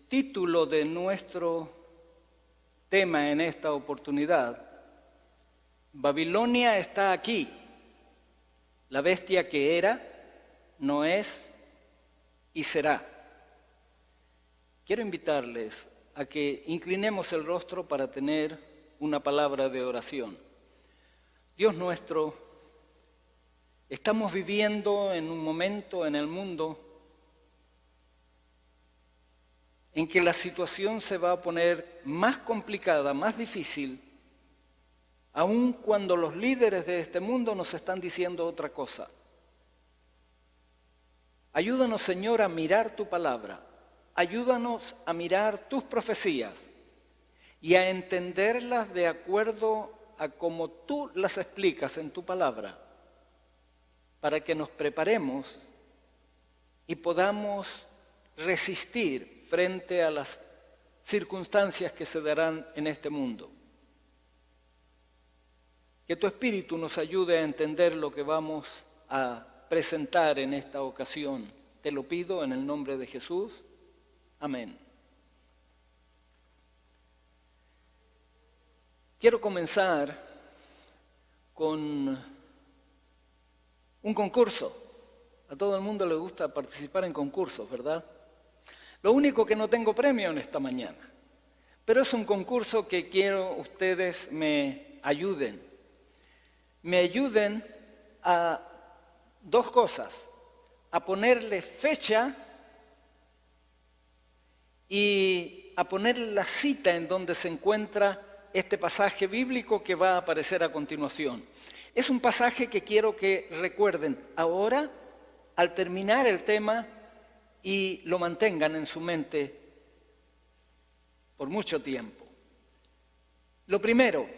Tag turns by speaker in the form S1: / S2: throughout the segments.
S1: título de nuestro tema en esta oportunidad, Babilonia está aquí, la bestia que era, no es y será. Quiero invitarles a que inclinemos el rostro para tener una palabra de oración. Dios nuestro, estamos viviendo en un momento en el mundo en que la situación se va a poner más complicada, más difícil, aun cuando los líderes de este mundo nos están diciendo otra cosa. Ayúdanos, Señor, a mirar tu palabra. Ayúdanos a mirar tus profecías y a entenderlas de acuerdo a cómo tú las explicas en tu palabra, para que nos preparemos y podamos resistir frente a las circunstancias que se darán en este mundo. Que tu Espíritu nos ayude a entender lo que vamos a presentar en esta ocasión. Te lo pido en el nombre de Jesús. Amén. Quiero comenzar con un concurso. A todo el mundo le gusta participar en concursos, ¿verdad? Lo único que no tengo premio en esta mañana, pero es un concurso que quiero ustedes me ayuden. Me ayuden a dos cosas, a ponerle fecha y a poner la cita en donde se encuentra este pasaje bíblico que va a aparecer a continuación. Es un pasaje que quiero que recuerden ahora, al terminar el tema, y lo mantengan en su mente por mucho tiempo. Lo primero,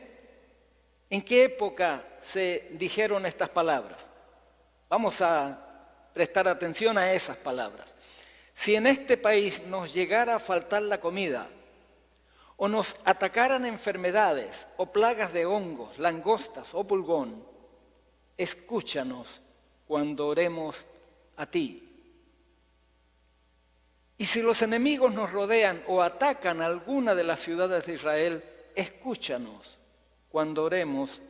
S1: ¿en qué época se dijeron estas palabras? Vamos a prestar atención a esas palabras. Si en este país nos llegara a faltar la comida, o nos atacaran enfermedades o plagas de hongos, langostas o pulgón, escúchanos cuando oremos a ti. Y si los enemigos nos rodean o atacan alguna de las ciudades de Israel, escúchanos cuando oremos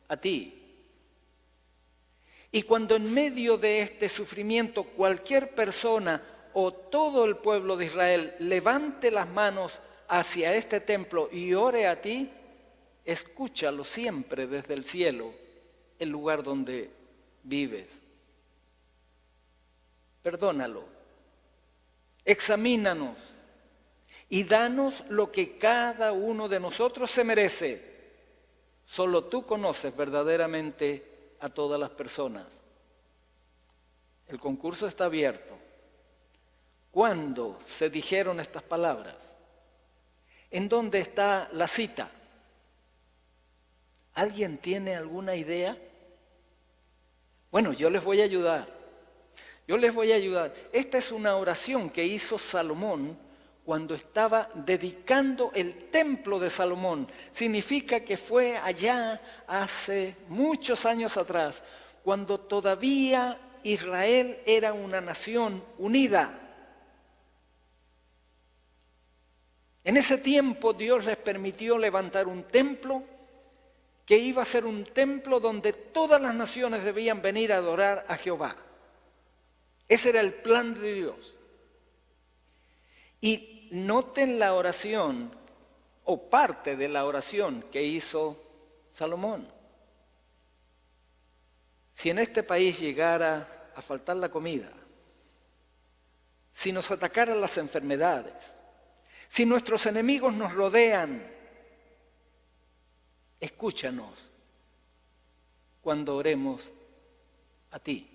S1: a ti. Y cuando en medio de este sufrimiento cualquier persona o todo el pueblo de Israel levante las manos hacia este templo y ore a ti, escúchalo siempre desde el cielo, el lugar donde vives. Perdónalo. Examínanos y danos lo que cada uno de nosotros se merece. Solo tú conoces verdaderamente a todas las personas. El concurso está abierto. ¿Cuándo se dijeron estas palabras? ¿En dónde está la cita? ¿Alguien tiene alguna idea? Bueno, yo les voy a ayudar. Esta es una oración que hizo Salomón cuando estaba dedicando el templo de Salomón. Significa que fue allá hace muchos años atrás, cuando todavía Israel era una nación unida. En ese tiempo Dios les permitió levantar un templo que iba a ser un templo donde todas las naciones debían venir a adorar a Jehová. Ese era el plan de Dios. Y noten la oración, o parte de la oración que hizo Salomón. Si en este país llegara a faltar la comida, si nos atacaran las enfermedades, si nuestros enemigos nos rodean, escúchanos cuando oremos a ti.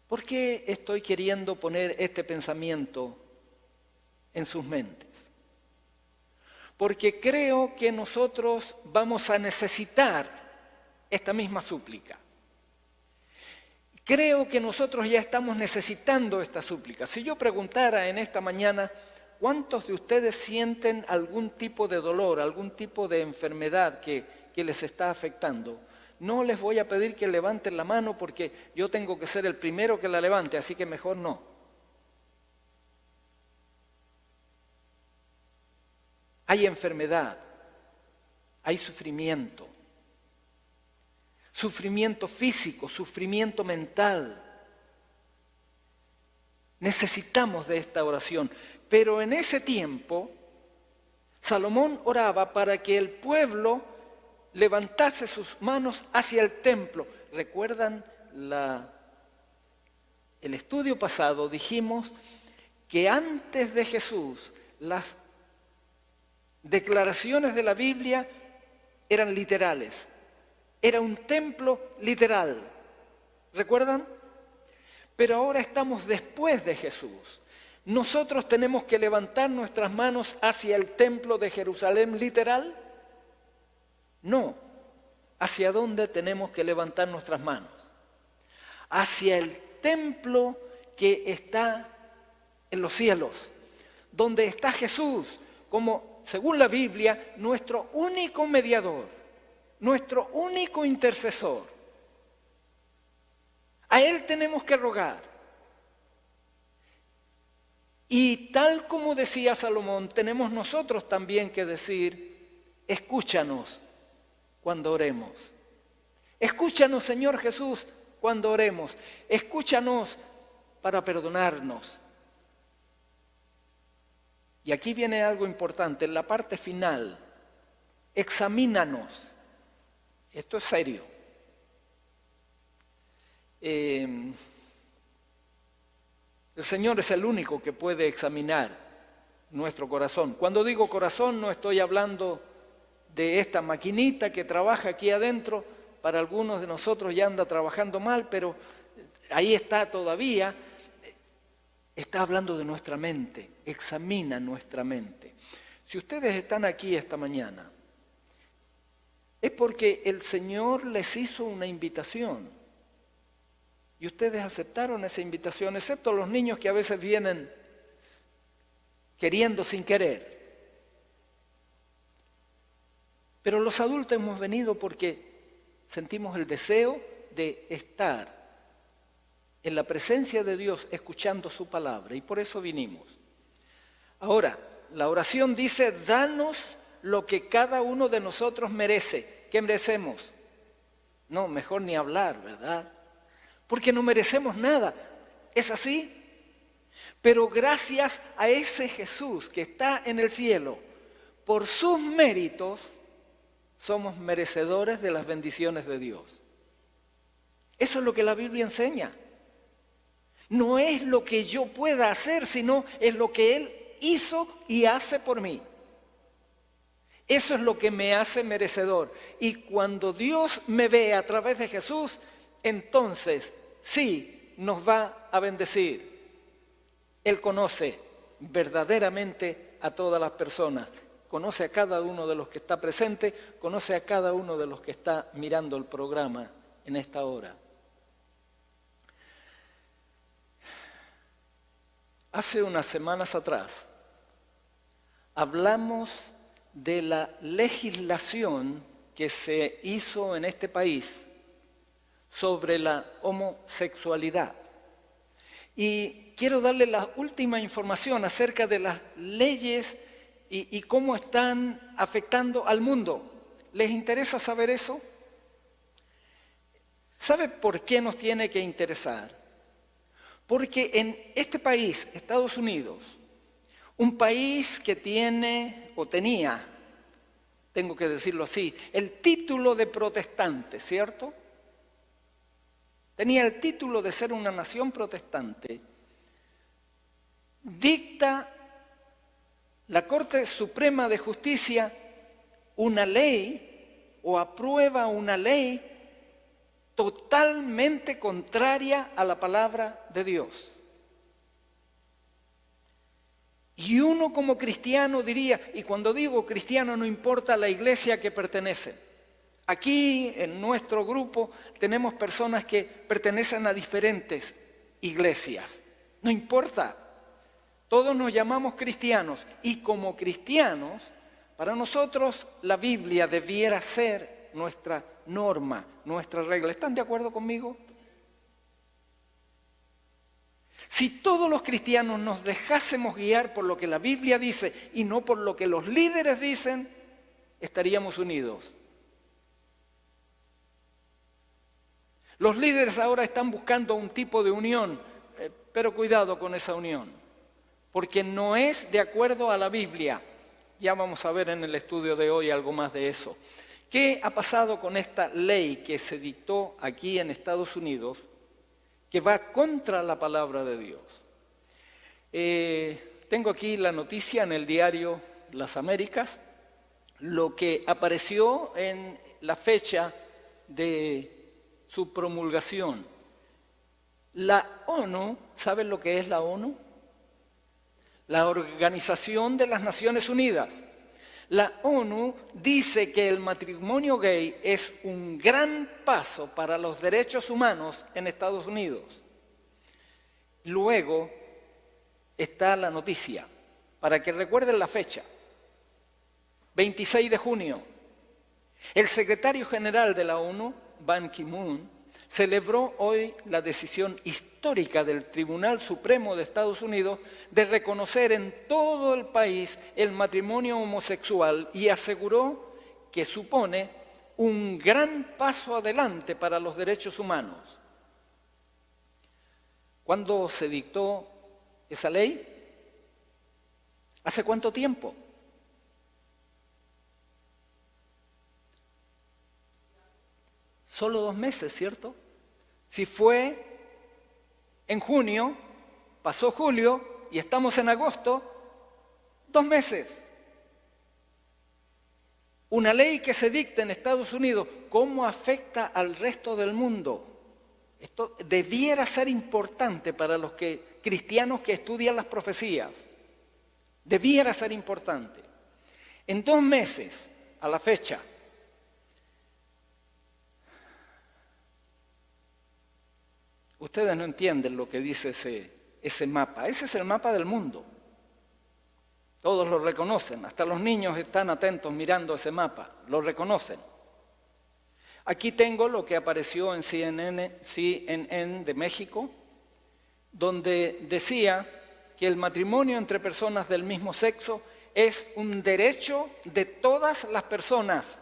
S1: ¿Por qué estoy queriendo poner este pensamiento en sus mentes? Porque creo que nosotros vamos a necesitar esta misma súplica. Creo que nosotros ya estamos necesitando esta súplica. Si yo preguntara en esta mañana, ¿cuántos de ustedes sienten algún tipo de dolor, algún tipo de enfermedad que les está afectando? no les voy a pedir que levanten la mano porque yo tengo que ser el primero que la levante, así que mejor no. Hay enfermedad, hay sufrimiento. Sufrimiento físico, sufrimiento mental. Necesitamos de esta oración. Pero en ese tiempo, Salomón oraba para que el pueblo levantase sus manos hacia el templo. ¿Recuerdan el estudio pasado? Dijimos que antes de Jesús, las declaraciones de la Biblia eran literales. Era un templo literal. ¿Recuerdan? Pero ahora estamos después de Jesús. ¿Nosotros tenemos que levantar nuestras manos hacia el templo de Jerusalén literal? No. ¿Hacia dónde tenemos que levantar nuestras manos? Hacia el templo que está en los cielos, donde está Jesús como, según la Biblia, nuestro único mediador, nuestro único intercesor. A Él tenemos que rogar. Y tal como decía Salomón, tenemos nosotros también que decir, escúchanos cuando oremos. Escúchanos, Señor Jesús, cuando oremos. Escúchanos para perdonarnos. Y aquí viene algo importante, en la parte final, examínanos. Esto es serio. El Señor es el único que puede examinar nuestro corazón. Cuando digo corazón no estoy hablando de esta maquinita que trabaja aquí adentro. Para algunos de nosotros ya anda trabajando mal, pero ahí está todavía. Está hablando de nuestra mente. Examina nuestra mente. Si ustedes están aquí esta mañana, es porque el Señor les hizo una invitación. Y ustedes aceptaron esa invitación, excepto los niños que a veces vienen queriendo sin querer. Pero los adultos hemos venido porque sentimos el deseo de estar en la presencia de Dios escuchando su palabra y por eso vinimos. Ahora, la oración dice, danos lo que cada uno de nosotros merece. ¿Qué merecemos? No, mejor ni hablar, ¿verdad? Porque no merecemos nada. ¿Es así? Pero gracias a ese Jesús que está en el cielo, por sus méritos, somos merecedores de las bendiciones de Dios. Eso es lo que la Biblia enseña. No es lo que yo pueda hacer, sino es lo que Él hizo y hace por mí. Eso es lo que me hace merecedor. Y cuando Dios me ve a través de Jesús, entonces sí nos va a bendecir. Él conoce verdaderamente a todas las personas. Conoce a cada uno de los que está presente, conoce a cada uno de los que está mirando el programa en esta hora. Hace unas semanas atrás hablamos de la legislación que se hizo en este país sobre la homosexualidad. Y quiero darle la última información acerca de las leyes y cómo están afectando al mundo. ¿Les interesa saber eso? ¿Sabe por qué nos tiene que interesar? Porque en este país, Estados Unidos, un país que tiene o tenía, tengo que decirlo así, el título de protestante, ¿cierto? Tenía el título de ser una nación protestante. Dicta la Corte Suprema de Justicia una ley o aprueba una ley totalmente contraria a la palabra de Dios. Y uno como cristiano diría, y cuando digo cristiano no importa la iglesia que pertenece. Aquí en nuestro grupo tenemos personas que pertenecen a diferentes iglesias. No importa, todos nos llamamos cristianos y como cristianos, para nosotros la Biblia debiera ser nuestra norma, nuestra regla. ¿Están de acuerdo conmigo? Si todos los cristianos nos dejásemos guiar por lo que la Biblia dice y no por lo que los líderes dicen, estaríamos unidos. Los líderes ahora están buscando un tipo de unión, pero cuidado con esa unión, porque no es de acuerdo a la Biblia. Ya vamos a ver en el estudio de hoy algo más de eso. ¿Qué ha pasado con esta ley que se dictó aquí en Estados Unidos, que va contra la palabra de Dios? Tengo aquí la noticia en el diario Las Américas, lo que apareció en la fecha de su promulgación. La ONU, ¿saben lo que es la ONU? La Organización de las Naciones Unidas. La ONU dice que el matrimonio gay es un gran paso para los derechos humanos en Estados Unidos. Luego está la noticia, para que recuerden la fecha, 26 de junio. El secretario general de la ONU, Ban Ki-moon, celebró hoy la decisión histórica del Tribunal Supremo de Estados Unidos de reconocer en todo el país el matrimonio homosexual y aseguró que supone un gran paso adelante para los derechos humanos. ¿Cuándo se dictó esa ley? ¿Hace cuánto tiempo? Solo 2 meses, ¿cierto? Si fue en junio, pasó julio y estamos en agosto, 2 meses. Una ley que se dicta en Estados Unidos, ¿cómo afecta al resto del mundo? Esto debiera ser importante para los cristianos que estudian las profecías. Debiera ser importante. En 2 meses, a la fecha, ustedes no entienden lo que dice ese mapa. Ese es el mapa del mundo. Todos lo reconocen, hasta los niños están atentos mirando ese mapa, lo reconocen. Aquí tengo lo que apareció en CNN de México, donde decía que el matrimonio entre personas del mismo sexo es un derecho de todas las personas,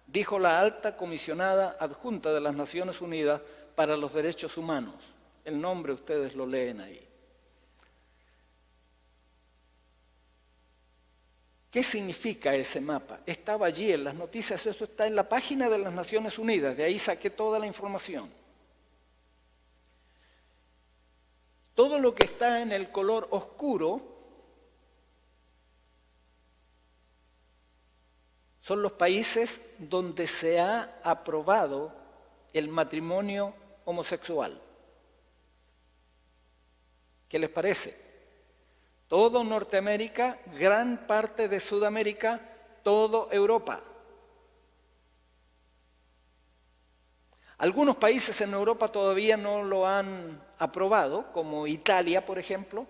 S1: dijo la alta comisionada adjunta de las Naciones Unidas para los Derechos Humanos. El nombre ustedes lo leen ahí. ¿Qué significa ese mapa? Estaba allí en las noticias, eso está en la página de las Naciones Unidas, de ahí saqué toda la información. Todo lo que está en el color oscuro son los países donde se ha aprobado el matrimonio homosexual. ¿Qué les parece? Todo Norteamérica, gran parte de Sudamérica, todo Europa. Algunos países en Europa todavía no lo han aprobado, como Italia, por ejemplo,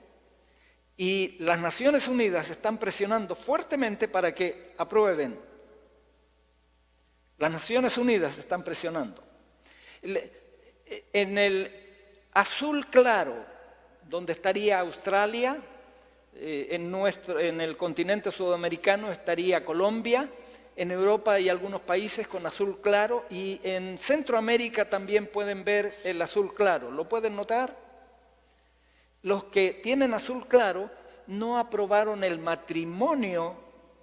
S1: y las Naciones Unidas están presionando fuertemente para que aprueben. Las Naciones Unidas están presionando. En el azul claro, donde estaría Australia, en el continente sudamericano estaría Colombia, en Europa hay algunos países con azul claro y en Centroamérica también pueden ver el azul claro. ¿Lo pueden notar? Los que tienen azul claro no aprobaron el matrimonio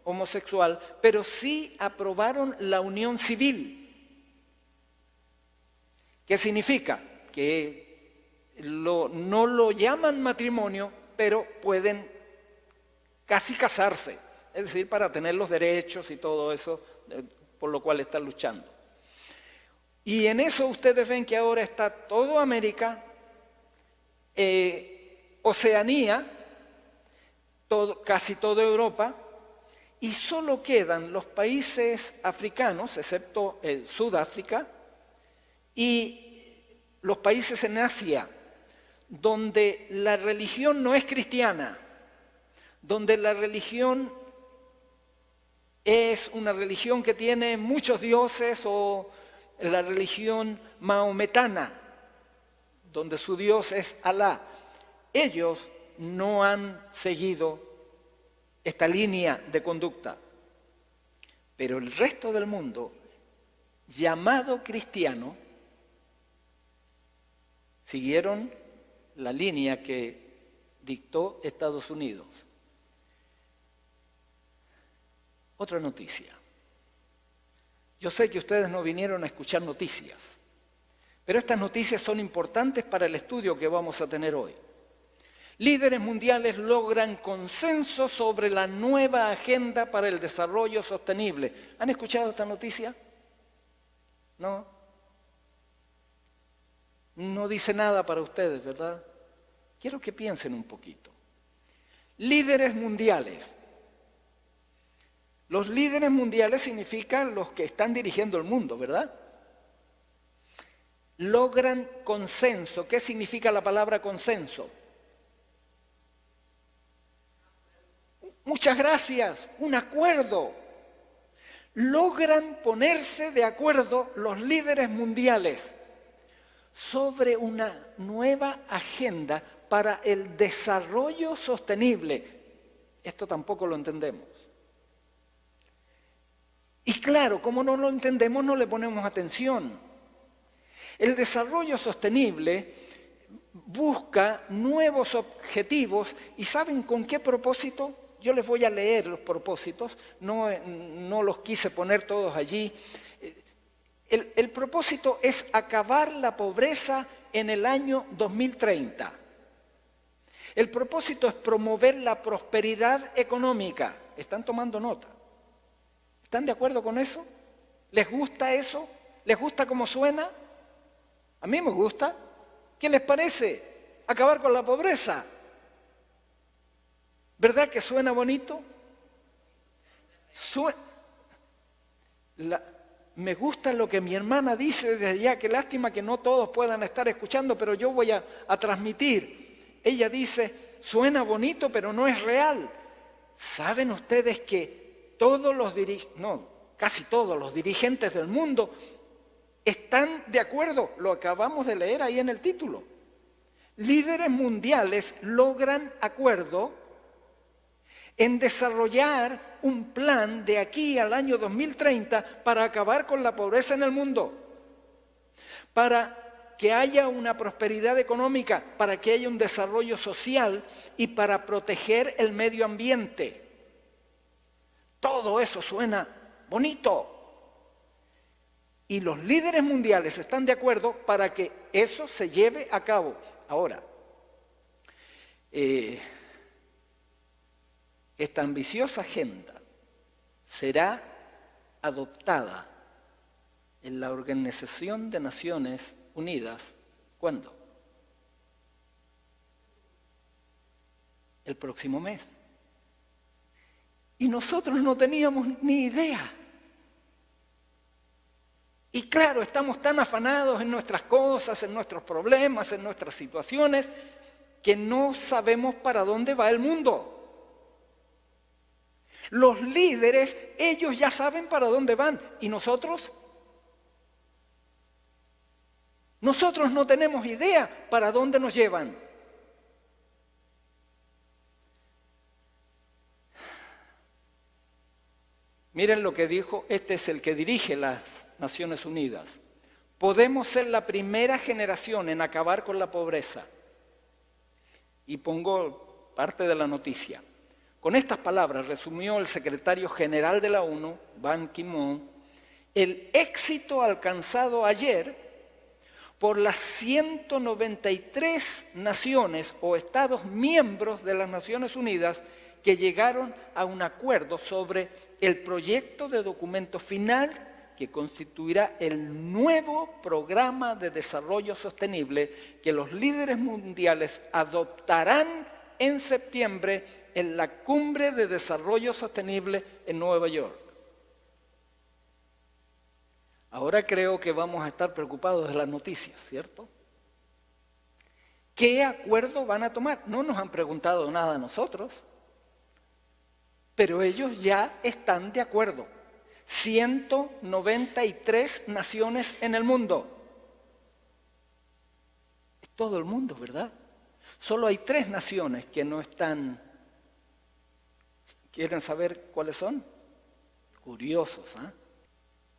S1: homosexual, pero sí aprobaron la unión civil. ¿Qué significa? Que no lo llaman matrimonio, pero pueden casi casarse, es decir, para tener los derechos y todo eso por lo cual están luchando. Y en eso ustedes ven que ahora está toda América, Oceanía, casi toda Europa, y solo quedan los países africanos, excepto Sudáfrica, y los países en Asia, donde la religión no es cristiana, donde la religión es una religión que tiene muchos dioses, o la religión maometana, donde su dios es Alá. Ellos no han seguido esta línea de conducta, pero el resto del mundo, llamado cristiano, siguieron la línea que dictó Estados Unidos. Otra noticia. Yo sé que ustedes no vinieron a escuchar noticias, pero estas noticias son importantes para el estudio que vamos a tener hoy. Líderes mundiales logran consenso sobre la nueva agenda para el desarrollo sostenible. ¿Han escuchado esta noticia? ¿No? No dice nada para ustedes, ¿verdad? Quiero que piensen un poquito. Líderes mundiales. Los líderes mundiales significan los que están dirigiendo el mundo, ¿verdad? Logran consenso. ¿Qué significa la palabra consenso? Muchas gracias, un acuerdo. Logran ponerse de acuerdo los líderes mundiales sobre una nueva agenda para el desarrollo sostenible. Esto tampoco lo entendemos. Y claro, como no lo entendemos, no le ponemos atención. El desarrollo sostenible busca nuevos objetivos, ¿y saben con qué propósito? Yo les voy a leer los propósitos, no los quise poner todos allí. El propósito es acabar la pobreza en el año 2030. El propósito es promover la prosperidad económica. ¿Están tomando nota? ¿Están de acuerdo con eso? ¿Les gusta eso? ¿Les gusta cómo suena? A mí me gusta. ¿Qué les parece? Acabar con la pobreza. ¿Verdad que suena bonito? Me gusta lo que mi hermana dice desde allá. Qué lástima que no todos puedan estar escuchando, pero yo voy a transmitir. Ella dice, suena bonito, pero no es real. ¿Saben ustedes que casi todos los dirigentes del mundo están de acuerdo? Lo acabamos de leer ahí en el título. Líderes mundiales logran acuerdo en desarrollar un plan de aquí al año 2030 para acabar con la pobreza en el mundo, para que haya una prosperidad económica, para que haya un desarrollo social y para proteger el medio ambiente. Todo eso suena bonito. Y los líderes mundiales están de acuerdo para que eso se lleve a cabo. Ahora, esta ambiciosa agenda será adoptada en la Organización de Naciones Unidas. ¿Cuándo? El próximo mes. Y nosotros no teníamos ni idea. Y claro, estamos tan afanados en nuestras cosas, en nuestros problemas, en nuestras situaciones, que no sabemos para dónde va el mundo. Los líderes, ellos ya saben para dónde van. ¿Y nosotros? Nosotros no tenemos idea para dónde nos llevan. Miren lo que dijo, este es el que dirige las Naciones Unidas. Podemos ser la primera generación en acabar con la pobreza. Y pongo parte de la noticia. Con estas palabras resumió el secretario general de la ONU, Ban Ki-moon, el éxito alcanzado ayer por las 193 naciones o estados miembros de las Naciones Unidas que llegaron a un acuerdo sobre el proyecto de documento final que constituirá el nuevo programa de desarrollo sostenible que los líderes mundiales adoptarán en septiembre en la Cumbre de Desarrollo Sostenible en Nueva York. Ahora creo que vamos a estar preocupados de las noticias, ¿cierto? ¿Qué acuerdo van a tomar? No nos han preguntado nada a nosotros. pero ellos ya están de acuerdo. 193 naciones en el mundo. Es todo el mundo, ¿verdad? Solo hay 3 naciones que no están. ¿Quieren saber cuáles son? Curiosos, ¿eh?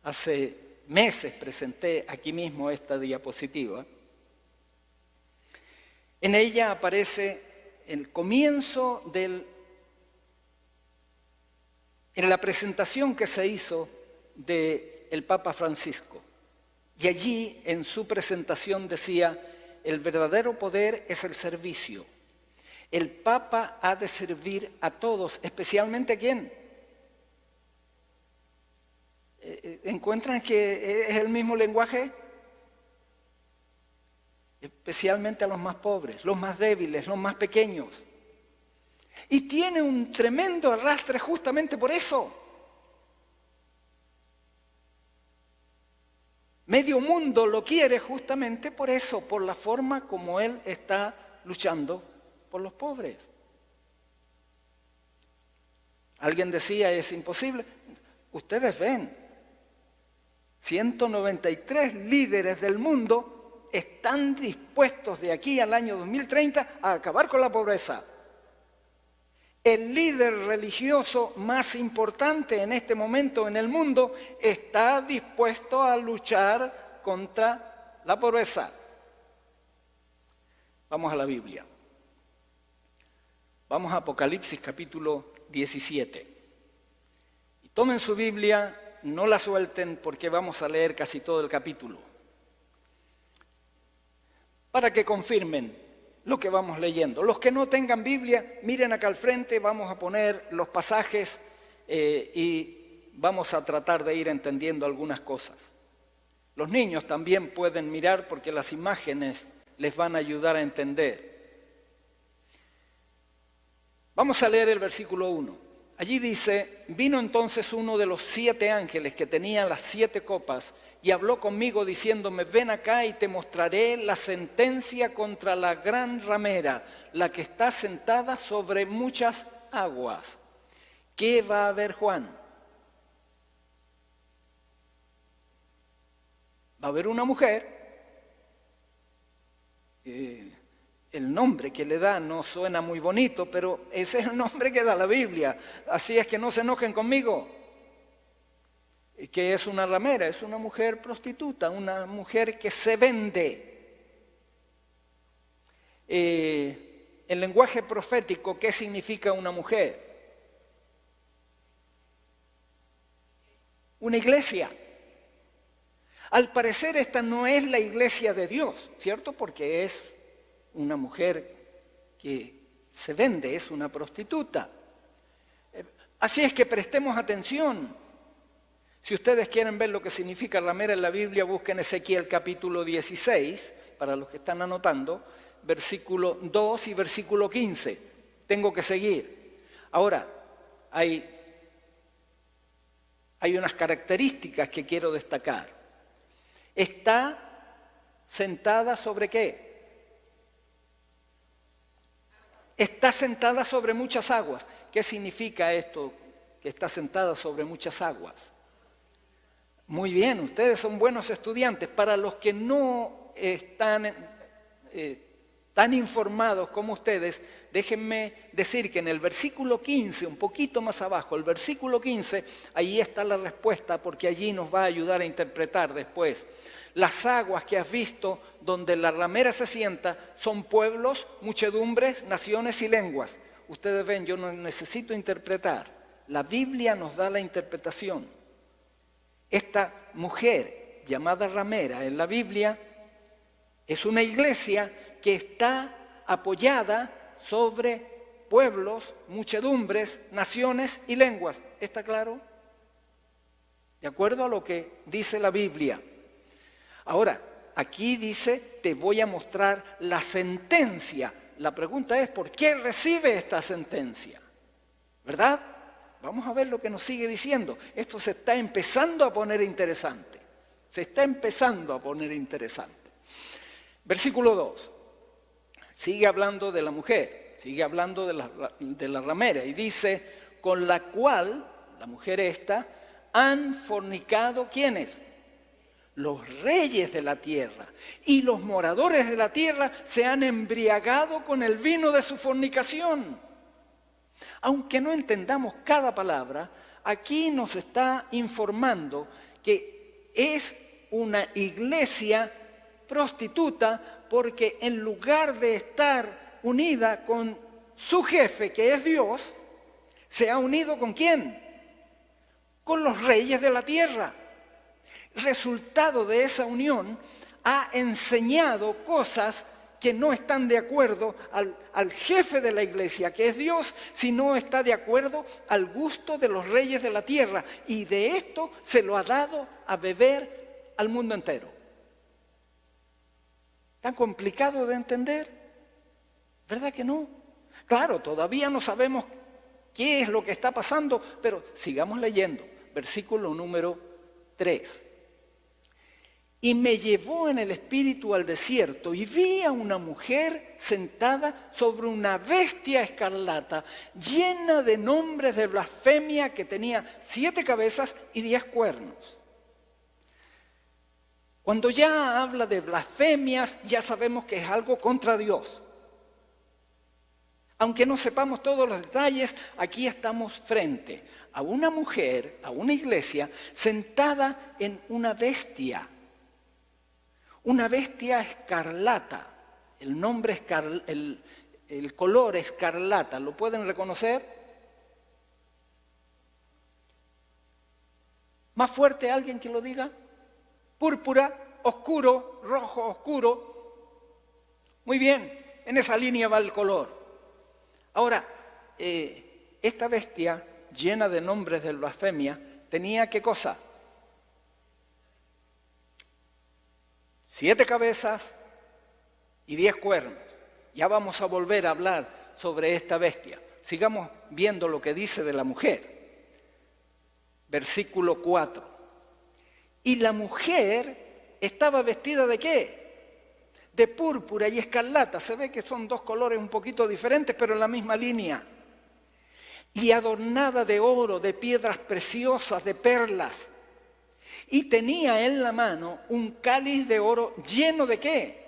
S1: Hace meses presenté aquí mismo esta diapositiva. En ella aparece el comienzo en la presentación que se hizo del Papa Francisco. Y allí en su presentación decía: el verdadero poder es el servicio. El Papa ha de servir a todos, especialmente ¿a quién? ¿Encuentran que es el mismo lenguaje? Especialmente a los más pobres, los más débiles, los más pequeños. Y tiene un tremendo arrastre justamente por eso. Medio mundo lo quiere justamente por eso, por la forma como él está luchando por los pobres. Alguien decía, es imposible. Ustedes ven, 193 líderes del mundo están dispuestos de aquí al año 2030 a acabar con la pobreza. El líder religioso más importante en este momento en el mundo está dispuesto a luchar contra la pobreza. Vamos a la Biblia. Vamos a Apocalipsis capítulo 17. Y tomen su Biblia, no la suelten porque vamos a leer casi todo el capítulo. Para que confirmen lo que vamos leyendo. Los que no tengan Biblia, miren acá al frente, vamos a poner los pasajes y vamos a tratar de ir entendiendo algunas cosas. Los niños también pueden mirar porque las imágenes les van a ayudar a entender. Vamos a leer el versículo 1. Allí dice: vino entonces uno de los 7 ángeles que tenía las 7 copas y habló conmigo diciéndome: ven acá y te mostraré la sentencia contra la gran ramera, la que está sentada sobre muchas aguas. ¿Qué va a ver Juan? Va a ver una mujer. El nombre que le da no suena muy bonito, pero ese es el nombre que da la Biblia. Así es que no se enojen conmigo. Que es una ramera, es una mujer prostituta, una mujer que se vende. El lenguaje profético, ¿qué significa una mujer? Una iglesia. Al parecer esta no es la iglesia de Dios, ¿cierto? Porque es una mujer que se vende, es una prostituta. Así es que prestemos atención. Si ustedes quieren ver lo que significa ramera en la Biblia, busquen Ezequiel capítulo 16, para los que están anotando, versículo 2 y versículo 15. Tengo que seguir. Ahora, hay unas características que quiero destacar. Está sentada sobre ¿qué? Está sentada sobre muchas aguas. ¿Qué significa esto, que está sentada sobre muchas aguas? Muy bien, ustedes son buenos estudiantes. Para los que no están tan informados como ustedes, déjenme decir que en el versículo 15, un poquito más abajo, el versículo 15, ahí está la respuesta, porque allí nos va a ayudar a interpretar después. Las aguas que has visto donde la ramera se sienta son pueblos, muchedumbres, naciones y lenguas. Ustedes ven, yo no necesito interpretar. La Biblia nos da la interpretación. Esta mujer llamada ramera en la Biblia es una iglesia que está apoyada sobre pueblos, muchedumbres, naciones y lenguas. ¿Está claro? De acuerdo a lo que dice la Biblia. Ahora, aquí dice, te voy a mostrar la sentencia. La pregunta es, ¿por qué recibe esta sentencia? ¿Verdad? Vamos a ver lo que nos sigue diciendo. Esto se está empezando a poner interesante. Se está empezando a poner interesante. Versículo 2. Sigue hablando de la mujer, sigue hablando de la ramera y dice: con la cual, la mujer esta, han fornicado, ¿quiénes? Los reyes de la tierra. Y los moradores de la tierra se han embriagado con el vino de su fornicación. Aunque no entendamos cada palabra, aquí nos está informando que es una iglesia prostituta porque en lugar de estar unida con su jefe, que es Dios, se ha unido ¿con quién? Con los reyes de la tierra. Resultado de esa unión, ha enseñado cosas que no están de acuerdo al jefe de la iglesia, que es Dios, sino está de acuerdo al gusto de los reyes de la tierra. Y de esto se lo ha dado a beber al mundo entero. ¿Tan complicado de entender? ¿Verdad que no? Claro, todavía no sabemos qué es lo que está pasando, pero sigamos leyendo. Versículo número 3. Y me llevó en el espíritu al desierto y vi a una mujer sentada sobre una bestia escarlata, llena de nombres de blasfemia, que tenía 7 cabezas y 10 cuernos. Cuando ya habla de blasfemias, ya sabemos que es algo contra Dios. Aunque no sepamos todos los detalles, aquí estamos frente a una mujer, a una iglesia, sentada en una bestia. Una bestia escarlata. El nombre el color escarlata. ¿Lo pueden reconocer? ¿Más fuerte alguien que lo diga? Púrpura, oscuro, rojo, oscuro. Muy bien, en esa línea va el color. Ahora, esta bestia llena de nombres de blasfemia tenía ¿qué cosa? 7 cabezas y 10 cuernos. Ya vamos a volver a hablar sobre esta bestia. Sigamos viendo lo que dice de la mujer. Versículo 4. Y la mujer estaba vestida ¿de qué? De púrpura y escarlata. Se ve que son 2 colores un poquito diferentes, pero en la misma línea. Y adornada de oro, de piedras preciosas, de perlas. Y tenía en la mano un cáliz de oro lleno ¿de qué?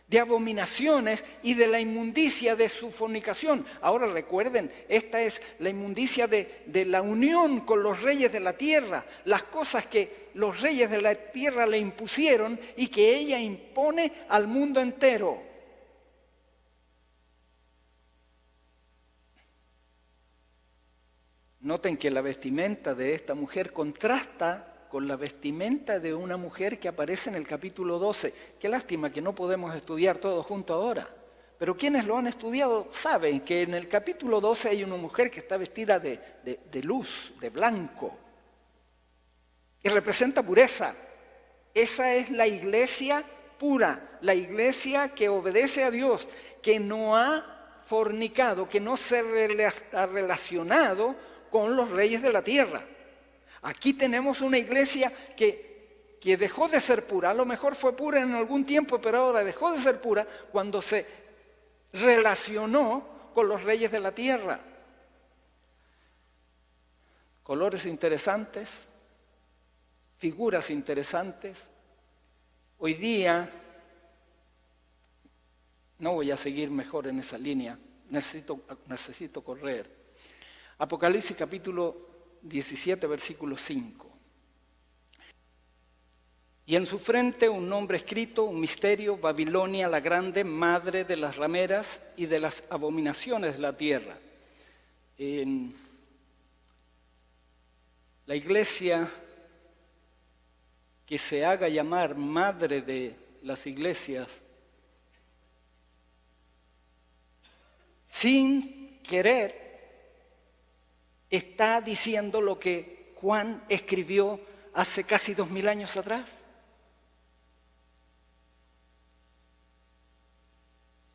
S1: De abominaciones y de la inmundicia de su fornicación. Ahora recuerden, esta es la inmundicia de la unión con los reyes de la tierra. Las cosas que los reyes de la tierra le impusieron y que ella impone al mundo entero. Noten que la vestimenta de esta mujer contrasta con la vestimenta de una mujer que aparece en el capítulo 12. Qué lástima que no podemos estudiar todo junto ahora. Pero quienes lo han estudiado saben que en el capítulo 12 hay una mujer que está vestida de luz, de blanco, que representa pureza. Esa es la iglesia pura, la iglesia que obedece a Dios, que no ha fornicado, que no se ha relacionado con los reyes de la tierra. Aquí tenemos una iglesia que dejó de ser pura. A lo mejor fue pura en algún tiempo, pero ahora dejó de ser pura cuando se relacionó con los reyes de la tierra. Colores interesantes, figuras interesantes. Hoy día, no voy a seguir mejor en esa línea, necesito correr. Apocalipsis capítulo 17, versículo 5. Y en su frente un nombre escrito, un misterio, Babilonia la grande, madre de las rameras y de las abominaciones de la tierra. La iglesia que se haga llamar madre de las iglesias, sin querer, está diciendo lo que Juan escribió hace casi 2000 años atrás.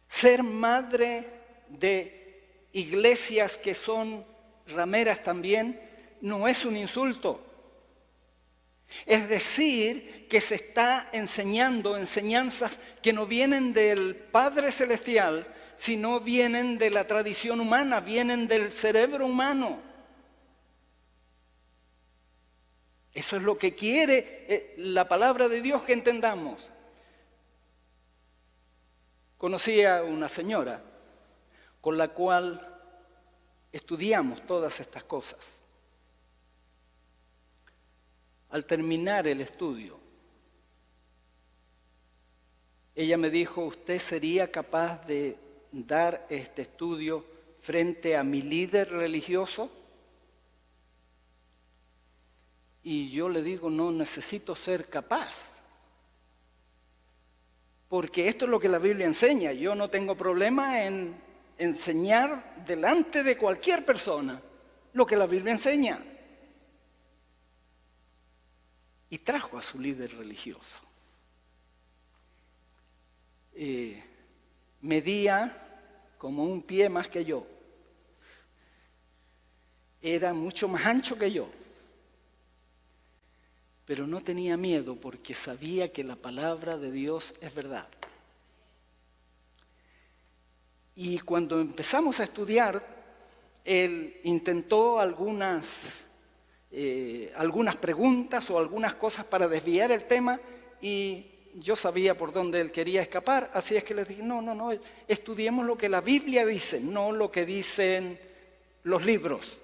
S1: Ser madre de iglesias que son rameras también no es un insulto. Es decir, que se está enseñando enseñanzas que no vienen del Padre Celestial, sino vienen de la tradición humana, vienen del cerebro humano. Eso es lo que quiere la palabra de Dios que entendamos. Conocí a una señora con la cual estudiamos todas estas cosas. Al terminar el estudio, ella me dijo, ¿usted sería capaz de dar este estudio frente a mi líder religioso? Y yo le digo, no necesito ser capaz, porque esto es lo que la Biblia enseña. Yo no tengo problema en enseñar delante de cualquier persona lo que la Biblia enseña. Y trajo a su líder religioso. Medía como un pie más que yo. Era mucho más ancho que yo. Pero no tenía miedo porque sabía que la palabra de Dios es verdad. Y cuando empezamos a estudiar, él intentó algunas preguntas o algunas cosas para desviar el tema y yo sabía por dónde él quería escapar, así es que les dije, no, estudiemos lo que la Biblia dice, no lo que dicen los libros.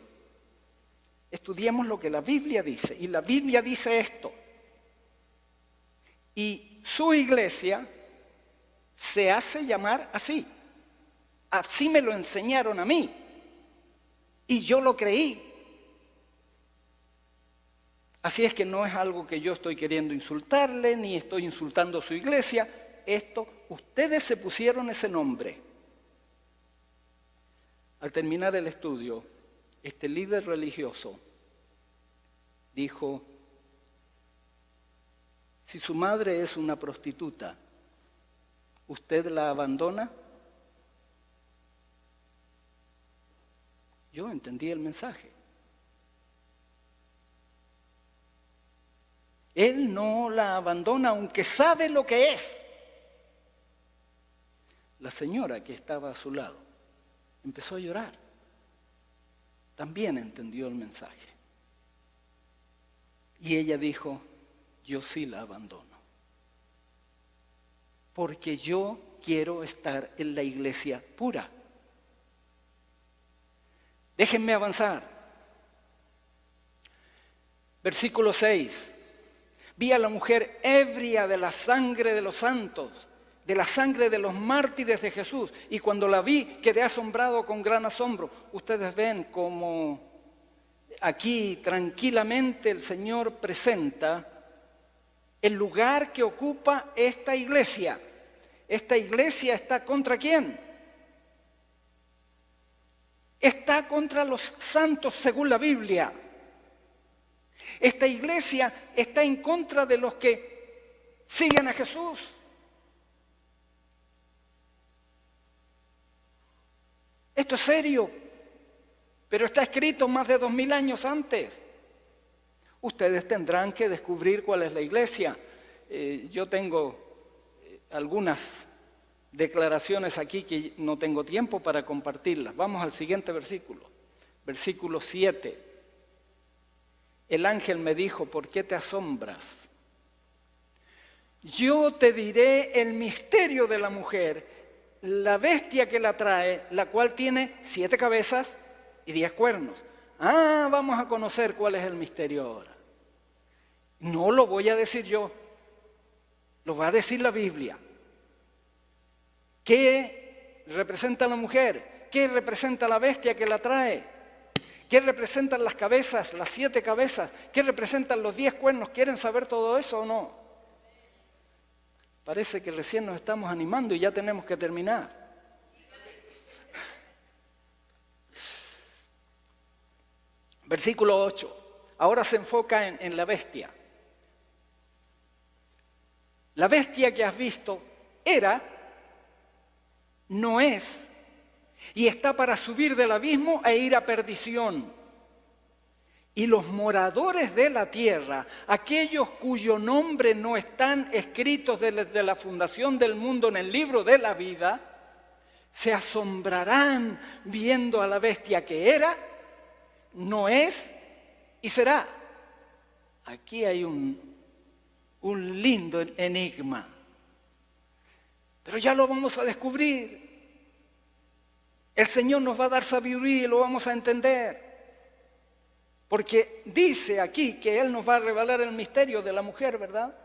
S1: Estudiemos lo que la Biblia dice, y la Biblia dice esto. Y su iglesia se hace llamar así. Así me lo enseñaron a mí, y yo lo creí. Así es que no es algo que yo estoy queriendo insultarle, ni estoy insultando a su iglesia. Ustedes se pusieron ese nombre. Al terminar el estudio, este líder religioso dijo, si su madre es una prostituta, ¿usted la abandona? Yo entendí el mensaje. Él no la abandona aunque sabe lo que es. La señora que estaba a su lado empezó a llorar. También entendió el mensaje. Y ella dijo, yo sí la abandono. Porque yo quiero estar en la iglesia pura. Déjenme avanzar. Versículo 6. Vi a la mujer ebria de la sangre de los santos, de la sangre de los mártires de Jesús. Y cuando la vi, quedé asombrado con gran asombro. Ustedes ven como aquí tranquilamente el Señor presenta el lugar que ocupa esta iglesia. ¿Esta iglesia está contra quién? Está contra los santos según la Biblia. Esta iglesia está en contra de los que siguen a Jesús. Esto es serio, pero está escrito más de 2000 años antes. Ustedes tendrán que descubrir cuál es la iglesia. Yo tengo algunas declaraciones aquí que no tengo tiempo para compartirlas. Vamos al siguiente versículo. Versículo 7. El ángel me dijo, ¿por qué te asombras? Yo te diré el misterio de la mujer, la bestia que la trae, la cual tiene 7 cabezas y 10 cuernos. Vamos a conocer cuál es el misterio ahora. No lo voy a decir yo, lo va a decir la Biblia. ¿Qué representa la mujer? ¿Qué representa la bestia que la trae? ¿Qué representan las cabezas, las 7 cabezas? ¿Qué representan los 10 cuernos? ¿Quieren saber todo eso o no? Parece que recién nos estamos animando y ya tenemos que terminar. Versículo 8. Ahora se enfoca en la bestia. La bestia que has visto era, no es, y está para subir del abismo e ir a perdición. Y los moradores de la tierra, aquellos cuyo nombre no están escritos desde la fundación del mundo en el libro de la vida, se asombrarán viendo a la bestia que era, no es y será. Aquí hay un lindo enigma. Pero ya lo vamos a descubrir. El Señor nos va a dar sabiduría y lo vamos a entender. Porque dice aquí que Él nos va a revelar el misterio de la mujer, ¿verdad?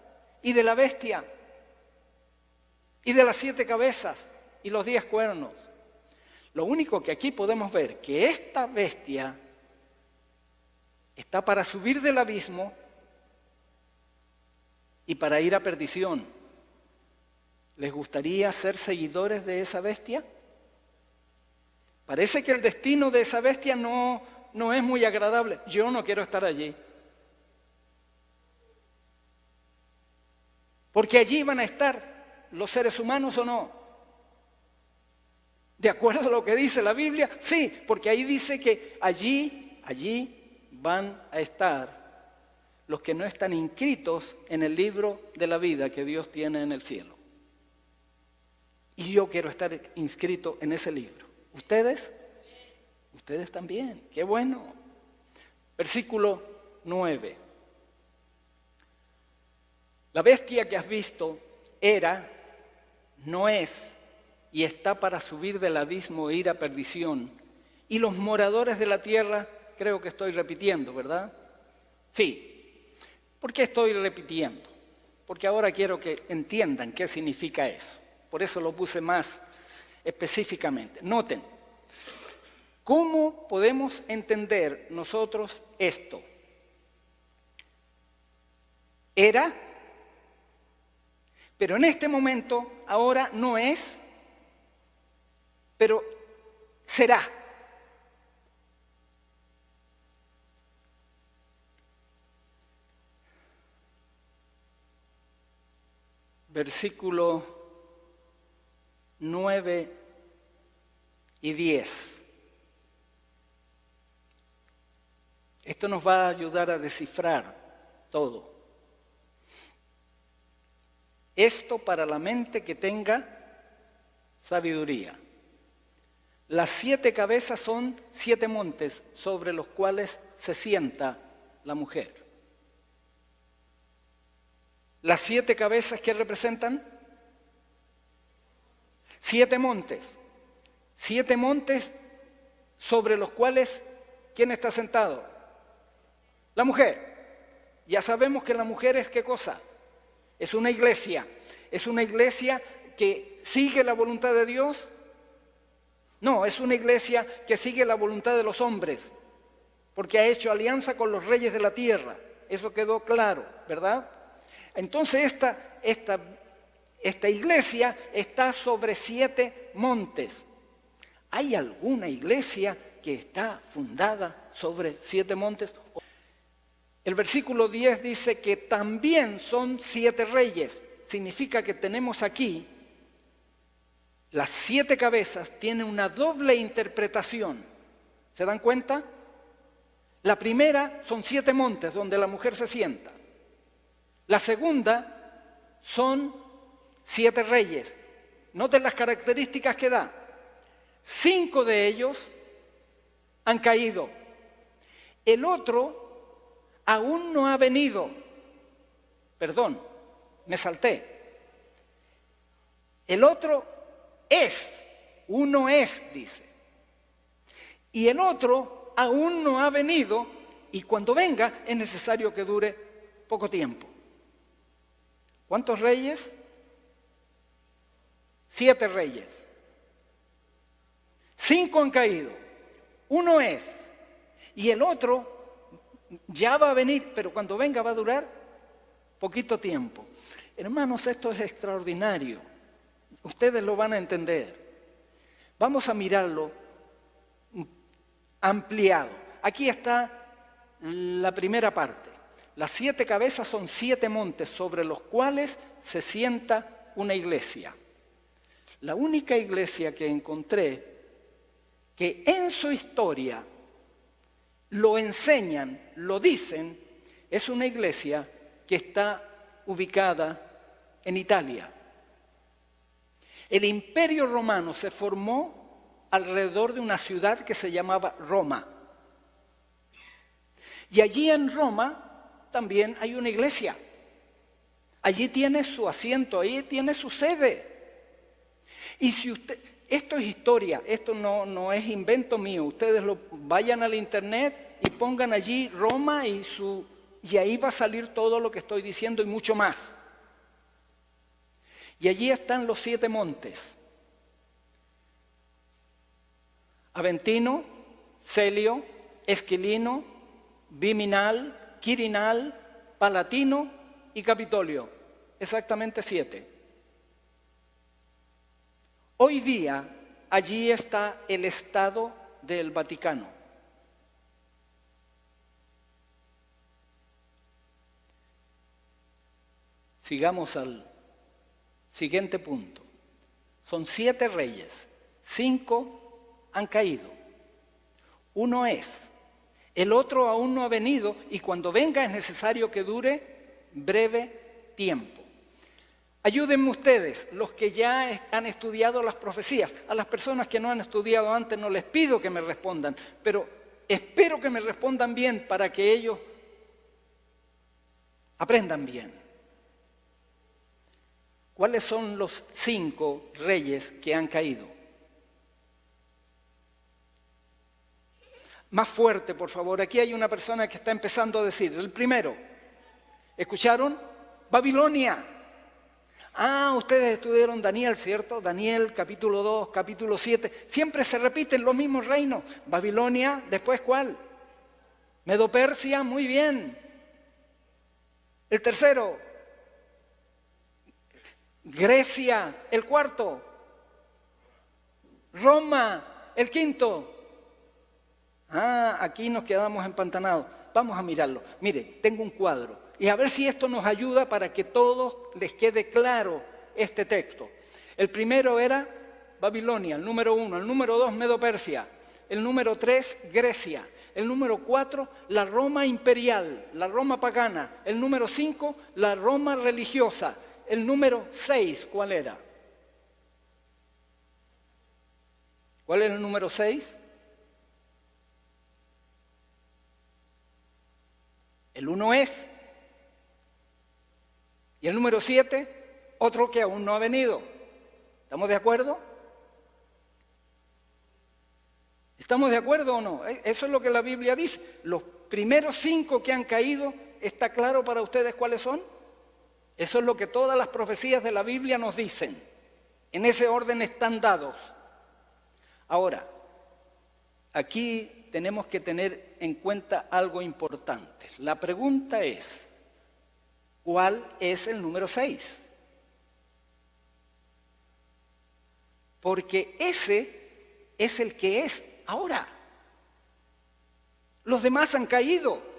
S1: Y de la bestia. Y de las 7 cabezas y los 10 cuernos. Lo único que aquí podemos ver, que esta bestia está para subir del abismo y para ir a perdición. ¿Les gustaría ser seguidores de esa bestia? Parece que el destino de esa bestia no es muy agradable. Yo no quiero estar allí. Porque allí van a estar los seres humanos o no. ¿De acuerdo a lo que dice la Biblia? Sí, porque ahí dice que allí van a estar los que no están inscritos en el libro de la vida que Dios tiene en el cielo. Y yo quiero estar inscrito en ese libro. ¿Ustedes? Ustedes también. ¡Qué bueno! Versículo 9. La bestia que has visto era, no es, y está para subir del abismo e ir a perdición. Y los moradores de la tierra, creo que estoy repitiendo, ¿verdad? Sí. ¿Por qué estoy repitiendo? Porque ahora quiero que entiendan qué significa eso. Por eso lo puse más específicamente. Noten, ¿cómo podemos entender nosotros esto? Era, pero en este momento ahora no es, pero será. Versículo 9 y 10. Esto nos va a ayudar a descifrar todo. Esto para la mente que tenga sabiduría. Las 7 cabezas son 7 montes sobre los cuales se sienta la mujer. Las 7 cabezas, ¿qué representan? 7 montes. 7 montes sobre los cuales, ¿quién está sentado? La mujer. Ya sabemos que la mujer es ¿qué cosa? Es una iglesia. ¿Es una iglesia que sigue la voluntad de Dios? No, es una iglesia que sigue la voluntad de los hombres, porque ha hecho alianza con los reyes de la tierra. Eso quedó claro, ¿verdad? Entonces esta iglesia está sobre 7 montes. ¿Hay alguna iglesia que está fundada sobre 7 montes? El versículo 10 dice que también son 7 reyes. Significa que tenemos aquí las 7 cabezas, tienen una doble interpretación. ¿Se dan cuenta? La primera son 7 montes donde la mujer se sienta. La segunda son 7 reyes. Noten las características que da. 5 de ellos han caído. El otro aún no ha venido. Perdón, me salté. El otro es, uno es, dice. Y el otro aún no ha venido y cuando venga es necesario que dure poco tiempo. ¿Cuántos reyes? 7 reyes. 5 han caído. Uno es. Y el otro ya va a venir, pero cuando venga va a durar poquito tiempo. Hermanos, esto es extraordinario. Ustedes lo van a entender. Vamos a mirarlo ampliado. Aquí está la primera parte. Las 7 cabezas son 7 montes sobre los cuales se sienta una iglesia. La única iglesia que encontré que en su historia lo enseñan, lo dicen, es una iglesia que está ubicada en Italia. El Imperio Romano se formó alrededor de una ciudad que se llamaba Roma. Y allí en Roma también hay una iglesia. Allí tiene su asiento, allí tiene su sede. Y si usted, esto es historia, esto no es invento mío. Ustedes vayan al internet y pongan allí Roma y ahí va a salir todo lo que estoy diciendo y mucho más. Y allí están los 7 montes: Aventino, Celio, Esquilino, Viminal, Quirinal, Palatino y Capitolio. Exactamente 7. Hoy día allí está el Estado del Vaticano. Sigamos al siguiente punto. Son 7 reyes, 5 han caído. 1 es, el otro aún no ha venido y cuando venga es necesario que dure breve tiempo. Ayúdenme ustedes, los que ya han estudiado las profecías. A las personas que no han estudiado antes no les pido que me respondan, pero espero que me respondan bien para que ellos aprendan bien. ¿Cuáles son los 5 reyes que han caído? Más fuerte, por favor. Aquí hay una persona que está empezando a decir. El primero, ¿escucharon? Babilonia. Ah, ustedes estudiaron Daniel, ¿cierto? Daniel, capítulo 2, capítulo 7. Siempre se repiten los mismos reinos. Babilonia, ¿después cuál? Medo-Persia, muy bien. El tercero, Grecia, el cuarto. Roma, el quinto. Ah, aquí nos quedamos empantanados. Vamos a mirarlo. Mire, tengo un cuadro. Y a ver si esto nos ayuda para que a todos les quede claro este texto. El primero era Babilonia, el número 1. El número 2, Medo-Persia. El número 3, Grecia. El número 4, la Roma imperial, la Roma pagana. El número 5, la Roma religiosa. El número 6, ¿cuál era? ¿Cuál es el número 6? El 1 es. Y el número 7, otro que aún no ha venido. ¿Estamos de acuerdo? ¿Estamos de acuerdo o no? Eso es lo que la Biblia dice. Los primeros 5 que han caído, ¿está claro para ustedes cuáles son? Eso es lo que todas las profecías de la Biblia nos dicen. En ese orden están dados. Ahora, aquí tenemos que tener en cuenta algo importante. La pregunta es, ¿cuál es el número 6? Porque ese es el que es ahora. Los demás han caído.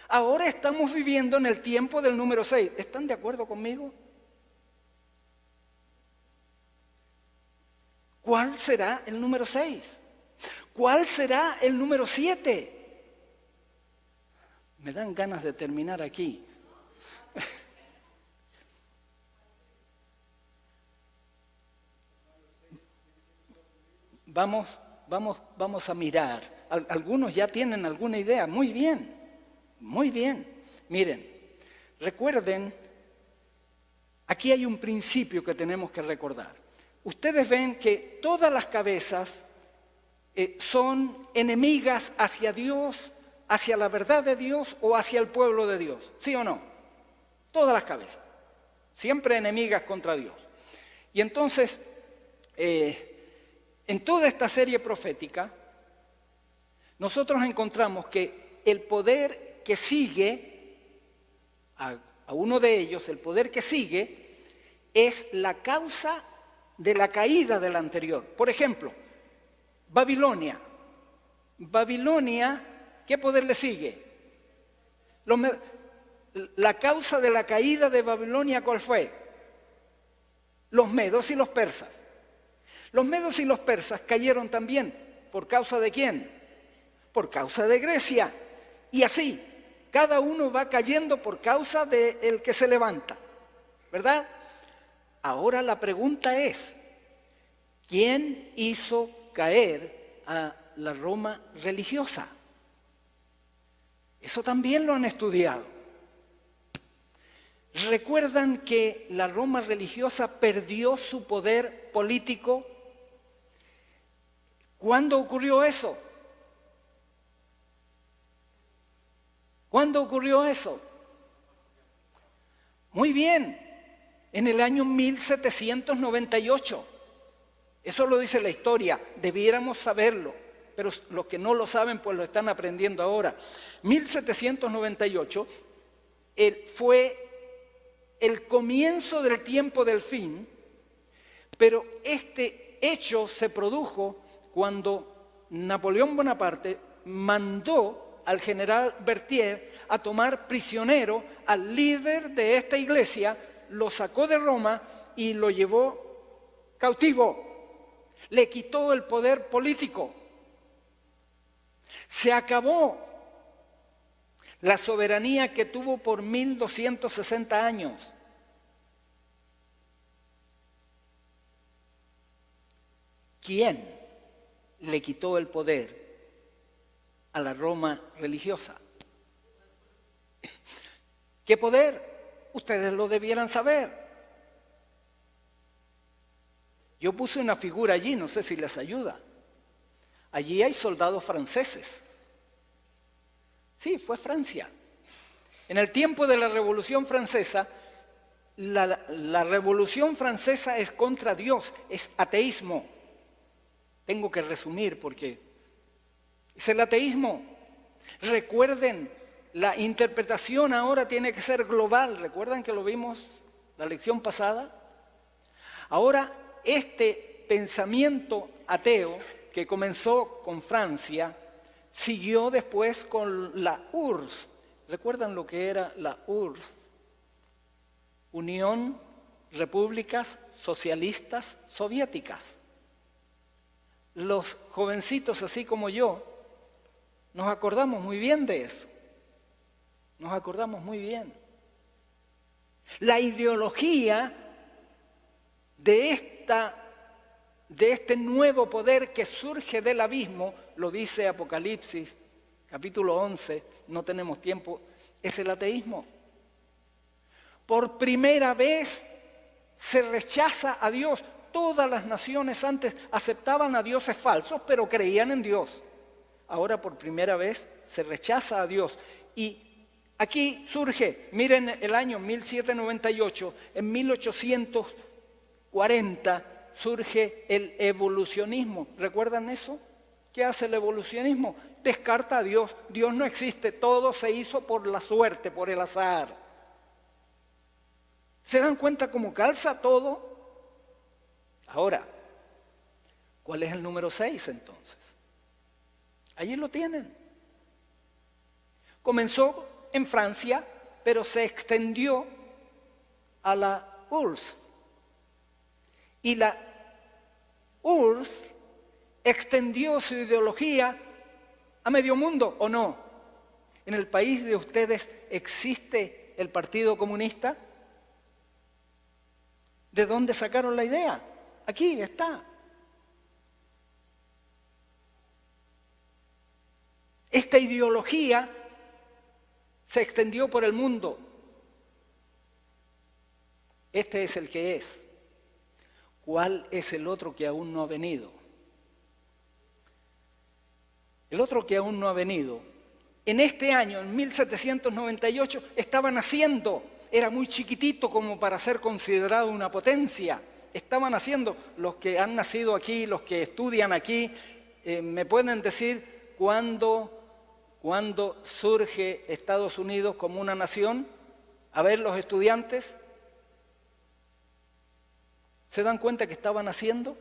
S1: Ahora estamos viviendo en el tiempo del número 6. ¿Están de acuerdo conmigo? ¿Cuál será el número 6? ¿Cuál será el número 7? Me dan ganas de terminar aquí. Vamos a mirar. Algunos ya tienen alguna idea. Muy bien, muy bien. Miren, recuerden, aquí hay un principio que tenemos que recordar. Ustedes ven que todas las cabezas son enemigas hacia Dios, hacia la verdad de Dios o hacia el pueblo de Dios. ¿Sí o no? Todas las cabezas. Siempre enemigas contra Dios. Y entonces, en toda esta serie profética, nosotros encontramos que el poder que sigue, a uno de ellos, el poder que sigue, es la causa de la caída del anterior. Por ejemplo, Babilonia. Babilonia, ¿qué poder le sigue? La causa de la caída de Babilonia, ¿cuál fue? Los medos y los persas. Los medos y los persas cayeron también. ¿Por causa de quién? por causa de Grecia. Y así, cada uno va cayendo por causa del que se levanta, ¿verdad? Ahora la pregunta es, ¿quién hizo caer a la Roma religiosa? Eso también lo han estudiado. ¿Recuerdan que la Roma religiosa perdió su poder político? ¿Cuándo ocurrió eso? ¿Cuándo ocurrió eso? Muy bien, en el año 1798. Eso lo dice la historia, debiéramos saberlo, pero los que no lo saben pues lo están aprendiendo ahora. 1798 fue el comienzo del tiempo del fin, pero este hecho se produjo cuando Napoleón Bonaparte mandó al general Berthier a tomar prisionero al líder de esta iglesia, lo sacó de Roma y lo llevó cautivo. Le quitó el poder político. Se acabó la soberanía que tuvo por 1260 años. ¿Quién le quitó el poder a la Roma religiosa? ¿Qué poder? Ustedes lo debieran saber. Yo puse una figura allí, no sé si les ayuda. Allí hay soldados franceses. Sí, fue Francia. En el tiempo de la Revolución Francesa, la Revolución Francesa es contra Dios, es ateísmo. Tengo que resumir porque es el ateísmo. Recuerden, la interpretación ahora tiene que ser global. ¿Recuerdan que lo vimos la lección pasada? Ahora, este pensamiento ateo que comenzó con Francia, siguió después con la URSS. ¿Recuerdan lo que era la URSS? Unión Repúblicas Socialistas Soviéticas. Los jovencitos, así como yo, nos acordamos muy bien de eso. Nos acordamos muy bien. La ideología de este nuevo poder que surge del abismo, lo dice Apocalipsis, capítulo 11, no tenemos tiempo, es el ateísmo. Por primera vez se rechaza a Dios. Todas las naciones antes aceptaban a dioses falsos, pero creían en Dios. Ahora por primera vez se rechaza a Dios. Y aquí surge, miren el año 1798, en 1840 surge el evolucionismo. ¿Recuerdan eso? ¿Qué hace el evolucionismo? Descarta a Dios. Dios no existe. Todo se hizo por la suerte, por el azar. ¿Se dan cuenta cómo calza todo? Ahora, ¿cuál es el número 6 entonces? Allí lo tienen. Comenzó en Francia, pero se extendió a la URSS. Y la URSS extendió su ideología a medio mundo, ¿o no? ¿En el país de ustedes existe el Partido Comunista? ¿De dónde sacaron la idea? Aquí está. Esta ideología se extendió por el mundo. Este es el que es. ¿Cuál es el otro que aún no ha venido? El otro que aún no ha venido, en este año, en 1798, estaba naciendo. Era muy chiquitito como para ser considerado una potencia. Estaban naciendo. Los que han nacido aquí, los que estudian aquí, ¿me pueden decir cuándo surge Estados Unidos como una nación? A ver, los estudiantes, ¿se dan cuenta que estaban naciendo?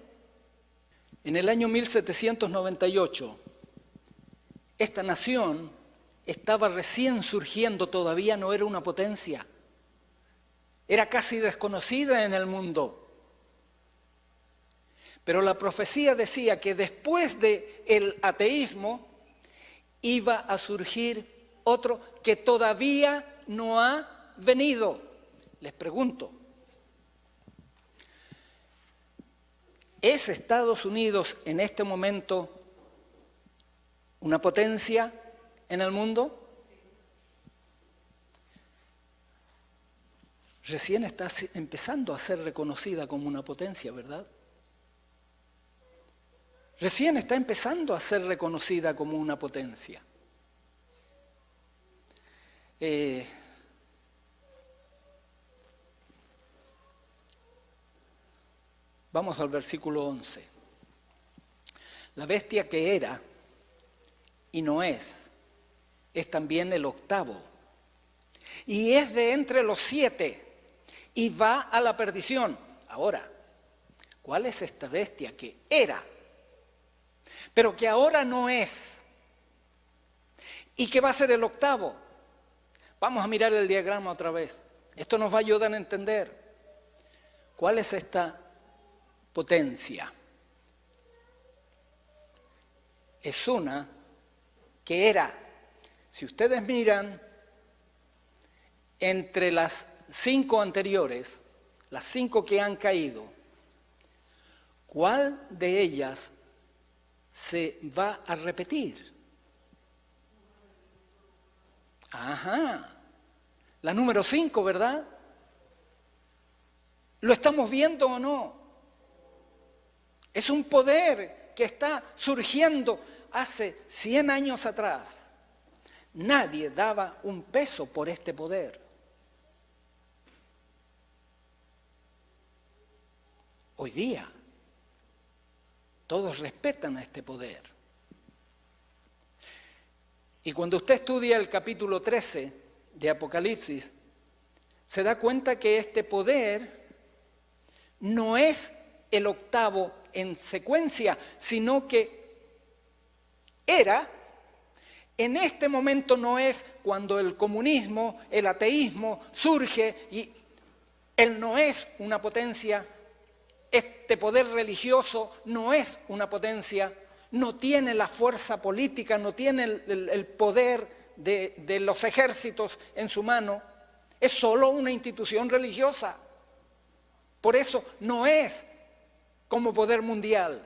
S1: En el año 1798, esta nación estaba recién surgiendo, todavía no era una potencia. Era casi desconocida en el mundo. Pero la profecía decía que después del ateísmo iba a surgir otro que todavía no ha venido. Les pregunto, ¿es Estados Unidos en este momento una potencia en el mundo? Recién está empezando a ser reconocida como una potencia, ¿verdad? Recién está empezando a ser reconocida como una potencia. Vamos al versículo 11. La bestia que era y no es también el octavo. Y es de entre los 7 y va a la perdición. Ahora, ¿cuál es esta bestia que era, pero que ahora no es? ¿Y que va a ser el octavo? Vamos a mirar el diagrama otra vez. Esto nos va a ayudar a entender cuál es esta potencia. Es una que era, si ustedes miran, entre las 5 anteriores, las 5 que han caído, ¿cuál de ellas se va a repetir? Ajá, la número 5, ¿verdad? ¿Lo estamos viendo o no? Es un poder que está surgiendo hace 100 años atrás. Nadie daba un peso por este poder. Hoy día, todos respetan a este poder. Y cuando usted estudia el capítulo 13 de Apocalipsis, se da cuenta que este poder no es el octavo en secuencia, sino que era, en este momento no es cuando el comunismo, el ateísmo surge y él no es una potencia. Este poder religioso no es una potencia, no tiene la fuerza política, no tiene el poder de los ejércitos en su mano, es solo una institución religiosa. Por eso no es como poder mundial.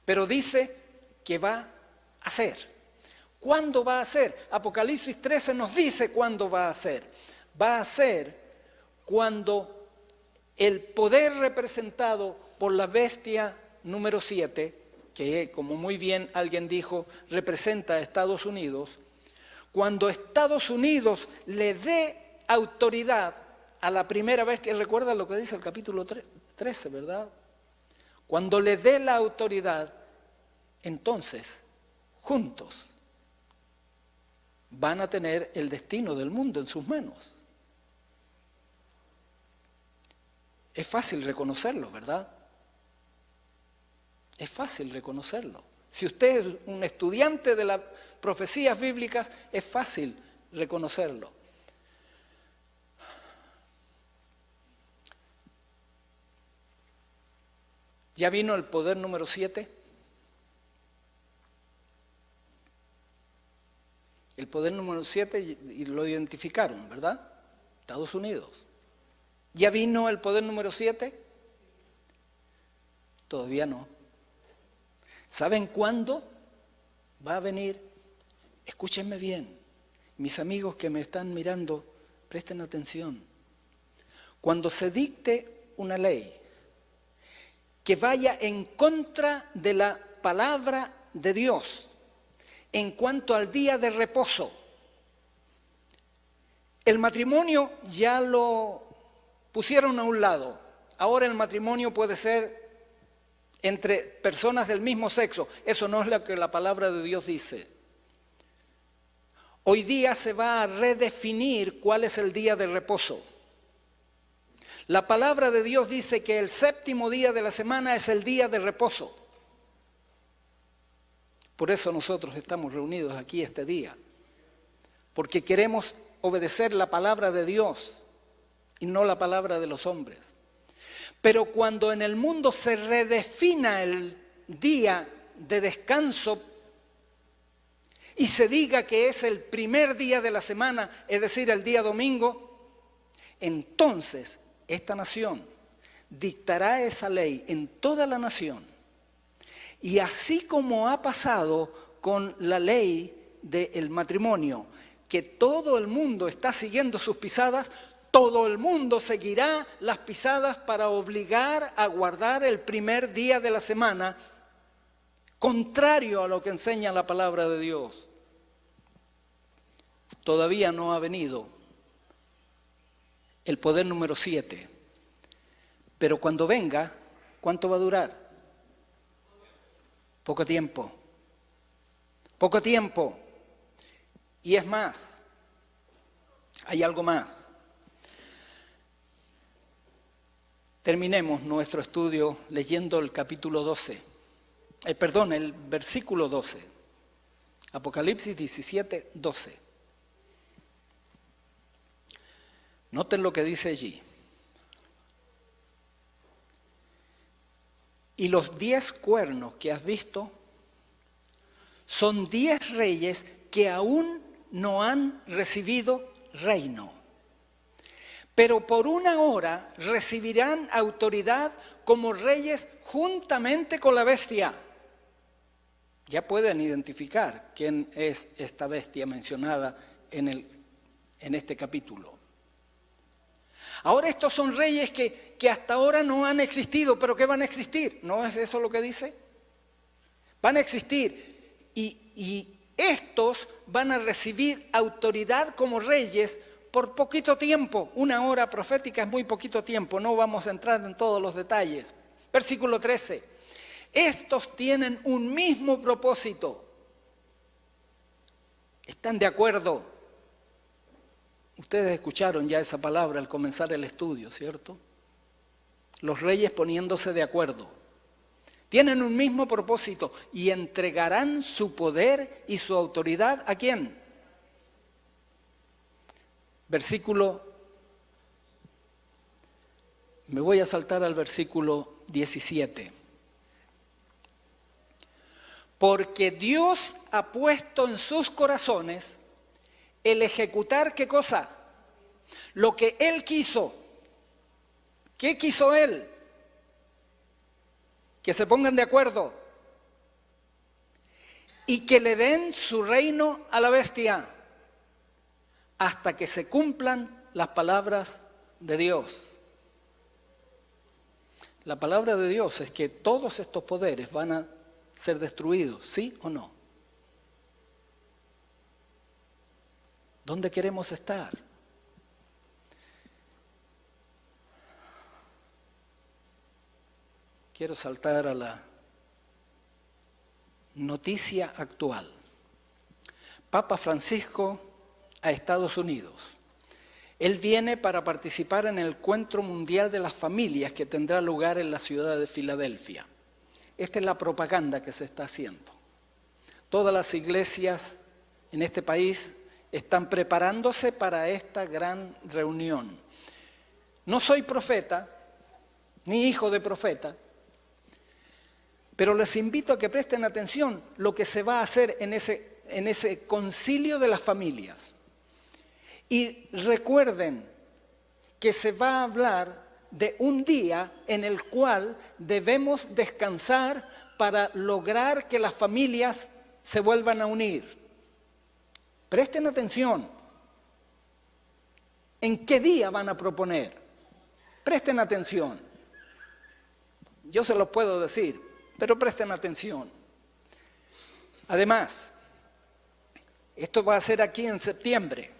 S1: Pero dice que va a ser. ¿Cuándo va a ser? Apocalipsis 13 nos dice cuándo va a ser. Va a ser cuando el poder representado por la bestia número 7, que como muy bien alguien dijo, representa a Estados Unidos, cuando Estados Unidos le dé autoridad a la primera bestia, recuerda lo que dice el capítulo 13, ¿verdad? Cuando le dé la autoridad, entonces, juntos, van a tener el destino del mundo en sus manos. Es fácil reconocerlo, ¿verdad? Es fácil reconocerlo. Si usted es un estudiante de las profecías bíblicas, es fácil reconocerlo. ¿Ya vino el poder número 7? El poder número 7 y lo identificaron, ¿verdad? Estados Unidos. ¿Ya vino el poder número 7? Todavía no. ¿Saben cuándo va a venir? Escúchenme bien. Mis amigos que me están mirando, presten atención. Cuando se dicte una ley que vaya en contra de la palabra de Dios en cuanto al día de reposo, el matrimonio ya lo pusieron a un lado. Ahora el matrimonio puede ser entre personas del mismo sexo. Eso no es lo que la palabra de Dios dice. Hoy día se va a redefinir cuál es el día de reposo. La palabra de Dios dice que el 7º día de la semana es el día de reposo. Por eso nosotros estamos reunidos aquí este día. Porque queremos obedecer la palabra de Dios y no la palabra de los hombres. Pero cuando en el mundo se redefina el día de descanso y se diga que es el primer día de la semana, es decir, el día domingo, entonces esta nación dictará esa ley en toda la nación. Y así como ha pasado con la ley del matrimonio, que todo el mundo está siguiendo sus pisadas, todo el mundo seguirá las pisadas para obligar a guardar el primer día de la semana, contrario a lo que enseña la palabra de Dios. Todavía no ha venido el poder número 7. Pero cuando venga, ¿cuánto va a durar? Poco tiempo. Poco tiempo. Y es más, hay algo más. Terminemos nuestro estudio leyendo el capítulo 12. El versículo 12. Apocalipsis 17, 12. Noten lo que dice allí. Y los 10 cuernos que has visto son 10 reyes que aún no han recibido reino. Pero por una hora recibirán autoridad como reyes juntamente con la bestia. Ya pueden identificar quién es esta bestia mencionada en este capítulo. Ahora estos son reyes que hasta ahora no han existido, pero que van a existir. ¿No es eso lo que dice? Van a existir y estos van a recibir autoridad como reyes por poquito tiempo. Una hora profética es muy poquito tiempo, no vamos a entrar en todos los detalles. Versículo 13. Estos tienen un mismo propósito. ¿Están de acuerdo? Ustedes escucharon ya esa palabra al comenzar el estudio, ¿cierto? Los reyes poniéndose de acuerdo. Tienen un mismo propósito y entregarán su poder y su autoridad ¿a quién? Me voy a saltar al versículo 17. Porque Dios ha puesto en sus corazones el ejecutar, ¿qué cosa? Lo que Él quiso. ¿Qué quiso Él? Que se pongan de acuerdo y que le den su reino a la bestia hasta que se cumplan las palabras de Dios. La palabra de Dios es que todos estos poderes van a ser destruidos, ¿sí o no? ¿Dónde queremos estar? Quiero saltar a la noticia actual. Papa Francisco a Estados Unidos. Él viene para participar en el Encuentro Mundial de las Familias que tendrá lugar en la ciudad de Filadelfia. Esta es la propaganda que se está haciendo. Todas las iglesias en este país están preparándose para esta gran reunión. No soy profeta, ni hijo de profeta, pero les invito a que presten atención lo que se va a hacer en ese concilio de las familias. Y recuerden que se va a hablar de un día en el cual debemos descansar para lograr que las familias se vuelvan a unir. Presten atención. ¿En qué día van a proponer? Presten atención. Yo se los puedo decir, pero presten atención. Además, esto va a ser aquí en septiembre.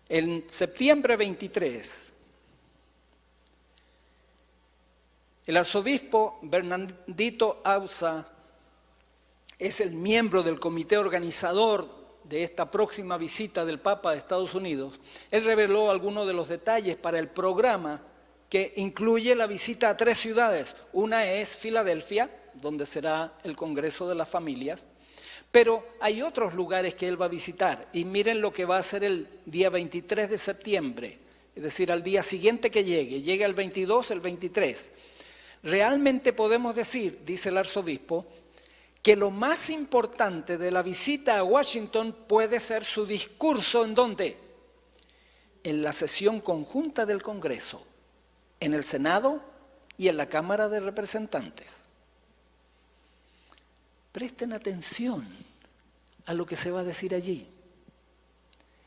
S1: En septiembre 23, el arzobispo Bernardito Auza es el miembro del comité organizador de esta próxima visita del Papa a Estados Unidos. Él reveló algunos de los detalles para el programa que incluye la visita a 3 ciudades. Una es Filadelfia, donde será el Congreso de las Familias. Pero hay otros lugares que él va a visitar y miren lo que va a hacer el día 23 de septiembre, es decir, al día siguiente que llegue el 22, el 23. Realmente podemos decir, dice el arzobispo, que lo más importante de la visita a Washington puede ser su discurso. ¿En dónde? En la sesión conjunta del Congreso, en el Senado y en la Cámara de Representantes. Presten atención a lo que se va a decir allí.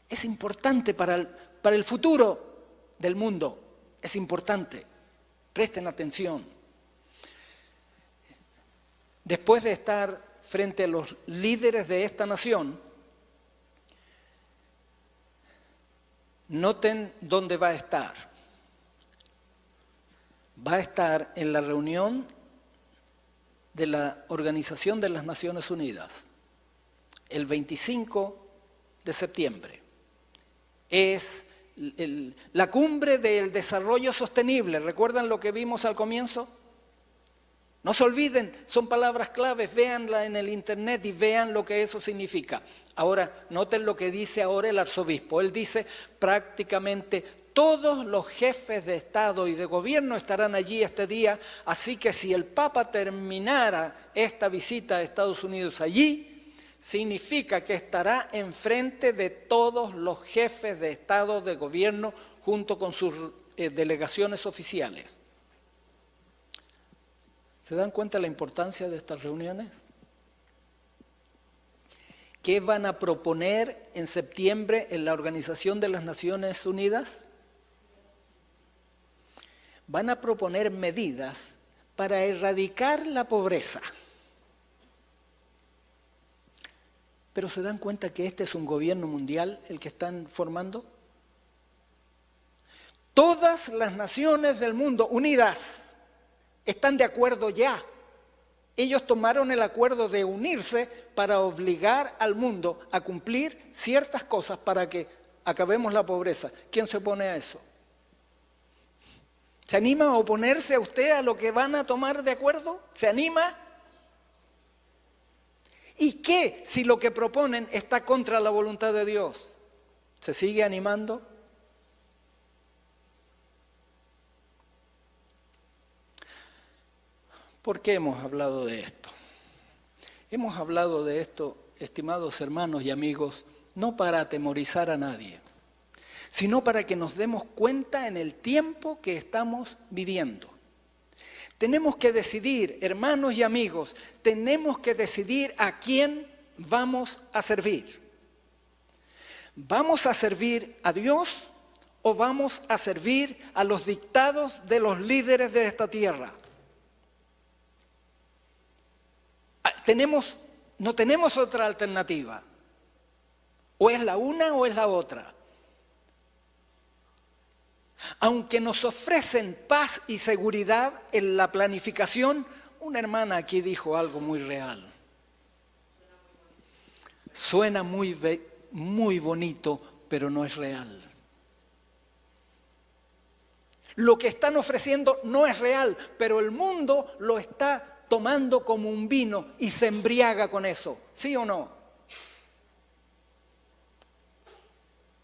S1: Es importante para el futuro del mundo. Es importante. Presten atención. Después de estar frente a los líderes de esta nación, noten dónde va a estar. Va a estar en la reunión de la Organización de las Naciones Unidas, el 25 de septiembre. Es la cumbre del desarrollo sostenible. ¿Recuerdan lo que vimos al comienzo? No se olviden, son palabras claves, véanla en el internet y vean lo que eso significa. Ahora, noten lo que dice ahora el arzobispo. Él dice prácticamente todos los jefes de Estado y de gobierno estarán allí este día, así que si el Papa terminara esta visita a Estados Unidos allí, significa que estará enfrente de todos los jefes de Estado, de gobierno, junto con sus delegaciones oficiales. ¿Se dan cuenta de la importancia de estas reuniones? ¿Qué van a proponer en septiembre en la Organización de las Naciones Unidas? Van a proponer medidas para erradicar la pobreza. Pero ¿se dan cuenta que este es un gobierno mundial el que están formando? Todas las naciones del mundo unidas están de acuerdo ya. Ellos tomaron el acuerdo de unirse para obligar al mundo a cumplir ciertas cosas para que acabemos la pobreza. ¿Quién se opone a eso? ¿Se anima a oponerse a usted a lo que van a tomar de acuerdo? ¿Se anima? ¿Y qué si lo que proponen está contra la voluntad de Dios? ¿Se sigue animando? ¿Por qué hemos hablado de esto? Hemos hablado de esto, estimados hermanos y amigos, no para atemorizar a nadie, sino para que nos demos cuenta en el tiempo que estamos viviendo. Tenemos que decidir, hermanos y amigos, tenemos que decidir a quién vamos a servir. ¿Vamos a servir a Dios o vamos a servir a los dictados de los líderes de esta tierra? No tenemos otra alternativa. O es la una o es la otra. Aunque nos ofrecen paz y seguridad en la planificación, una hermana aquí dijo algo muy real. Suena muy bonito, pero no es real. Lo que están ofreciendo no es real, pero el mundo lo está tomando como un vino y se embriaga con eso. ¿Sí o no?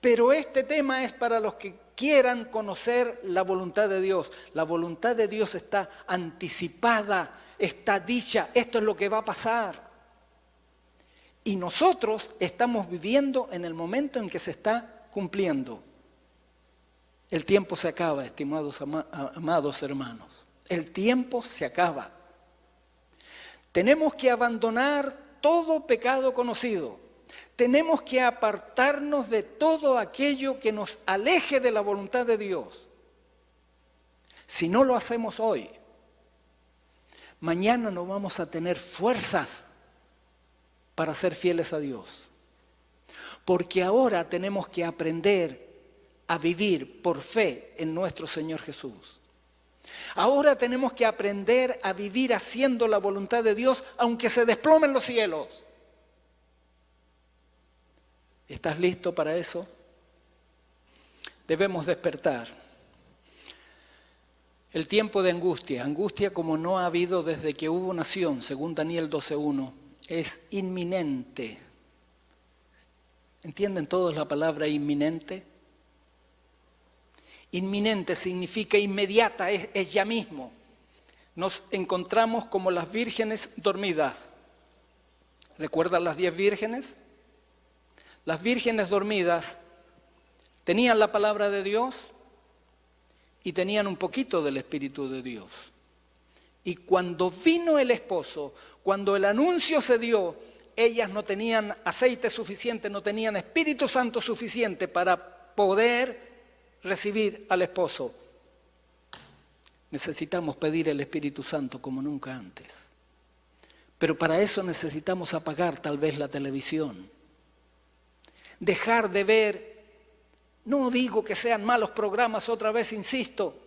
S1: Pero este tema es para los que quieran conocer la voluntad de Dios. La voluntad de Dios está anticipada, está dicha. Esto es lo que va a pasar. Y nosotros estamos viviendo en el momento en que se está cumpliendo. El tiempo se acaba, estimados amados hermanos. El tiempo se acaba. Tenemos que abandonar todo pecado conocido. Tenemos que apartarnos de todo aquello que nos aleje de la voluntad de Dios. Si no lo hacemos hoy, mañana no vamos a tener fuerzas para ser fieles a Dios. Porque ahora tenemos que aprender a vivir por fe en nuestro Señor Jesús. Ahora tenemos que aprender a vivir haciendo la voluntad de Dios, aunque se desplomen los cielos. ¿Estás listo para eso? Debemos despertar. El tiempo de angustia como no ha habido desde que hubo nación, según Daniel 12:1, es inminente. ¿Entienden todos la palabra inminente? Inminente significa inmediata, es ya mismo. Nos encontramos como las vírgenes dormidas. ¿Recuerdan las 10 vírgenes? Las vírgenes dormidas tenían la palabra de Dios y tenían un poquito del Espíritu de Dios. Y cuando vino el esposo, cuando el anuncio se dio, ellas no tenían aceite suficiente, no tenían Espíritu Santo suficiente para poder recibir al esposo. Necesitamos pedir el Espíritu Santo como nunca antes. Pero para eso necesitamos apagar tal vez la televisión. Dejar de ver, no digo que sean malos programas, otra vez insisto.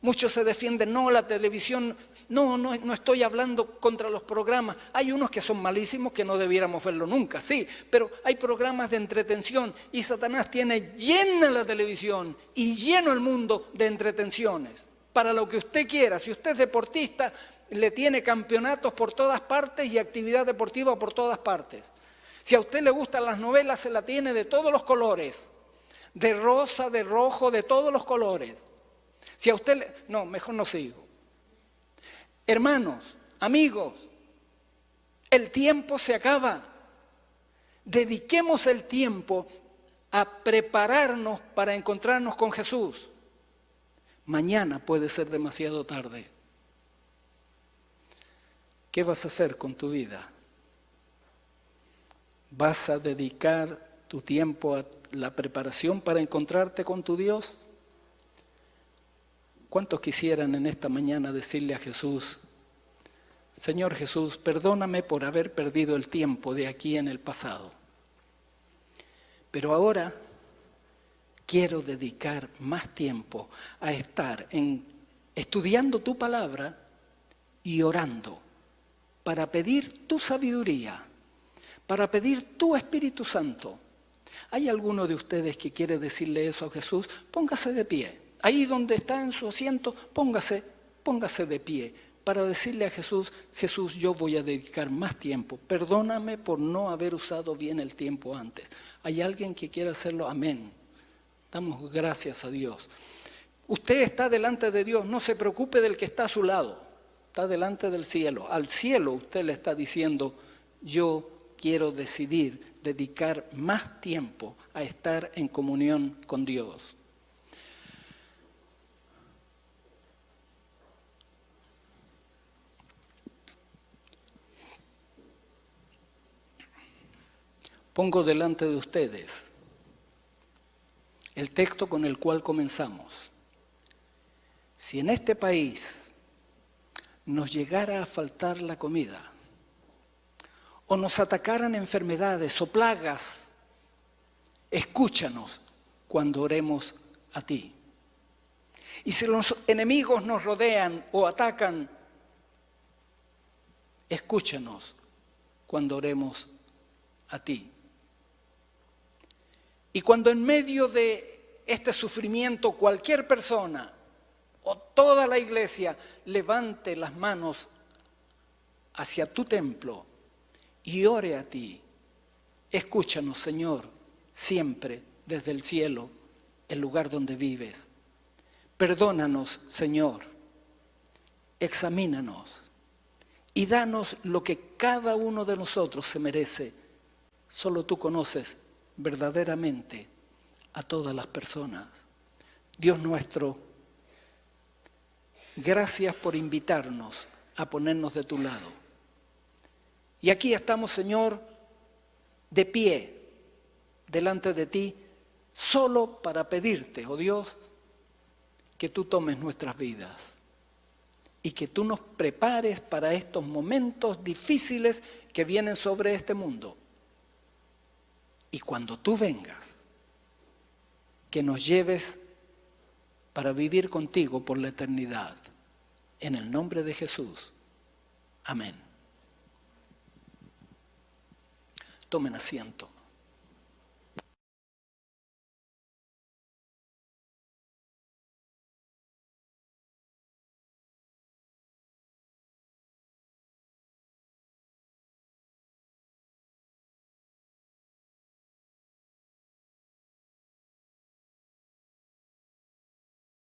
S1: Muchos se defienden, no, la televisión, no estoy hablando contra los programas. Hay unos que son malísimos que no debiéramos verlo nunca, sí, pero hay programas de entretención y Satanás tiene llena la televisión y lleno el mundo de entretenciones. Para lo que usted quiera, si usted es deportista, le tiene campeonatos por todas partes y actividad deportiva por todas partes. Si a usted le gustan las novelas, se la tiene de todos los colores, de rosa, de rojo, de todos los colores. Si a usted no, mejor no sigo. Hermanos, amigos, el tiempo se acaba. Dediquemos el tiempo a prepararnos para encontrarnos con Jesús. Mañana puede ser demasiado tarde. ¿Qué vas a hacer con tu vida? ¿Vas a dedicar tu tiempo a la preparación para encontrarte con tu Dios? ¿Cuántos quisieran en esta mañana decirle a Jesús, Señor Jesús, perdóname por haber perdido el tiempo de aquí en el pasado, pero ahora quiero dedicar más tiempo a estar estudiando tu palabra y orando para pedir tu sabiduría, para pedir tu Espíritu Santo? ¿Hay alguno de ustedes que quiere decirle eso a Jesús? Póngase de pie. Ahí donde está en su asiento, póngase de pie para decirle a Jesús, Jesús, yo voy a dedicar más tiempo. Perdóname por no haber usado bien el tiempo antes. ¿Hay alguien que quiera hacerlo? Amén. Damos gracias a Dios. Usted está delante de Dios, no se preocupe del que está a su lado. Está delante del cielo. Al cielo usted le está diciendo, yo quiero decidir dedicar más tiempo a estar en comunión con Dios. Pongo delante de ustedes el texto con el cual comenzamos. Si en este país nos llegara a faltar la comida, o nos atacaran enfermedades o plagas, escúchanos cuando oremos a ti. Y si los enemigos nos rodean o atacan, escúchanos cuando oremos a ti. Y cuando en medio de este sufrimiento cualquier persona o toda la iglesia levante las manos hacia tu templo y ore a ti, escúchanos, Señor, siempre desde el cielo, el lugar donde vives. Perdónanos, Señor, examínanos y danos lo que cada uno de nosotros se merece. Solo tú conoces verdaderamente a todas las personas. Dios nuestro, gracias por invitarnos a ponernos de tu lado. Y aquí estamos, Señor, de pie delante de ti, solo para pedirte, oh Dios, que tú tomes nuestras vidas y que tú nos prepares para estos momentos difíciles que vienen sobre este mundo. Y cuando tú vengas, que nos lleves para vivir contigo por la eternidad. En el nombre de Jesús. Amén. Tomen asiento.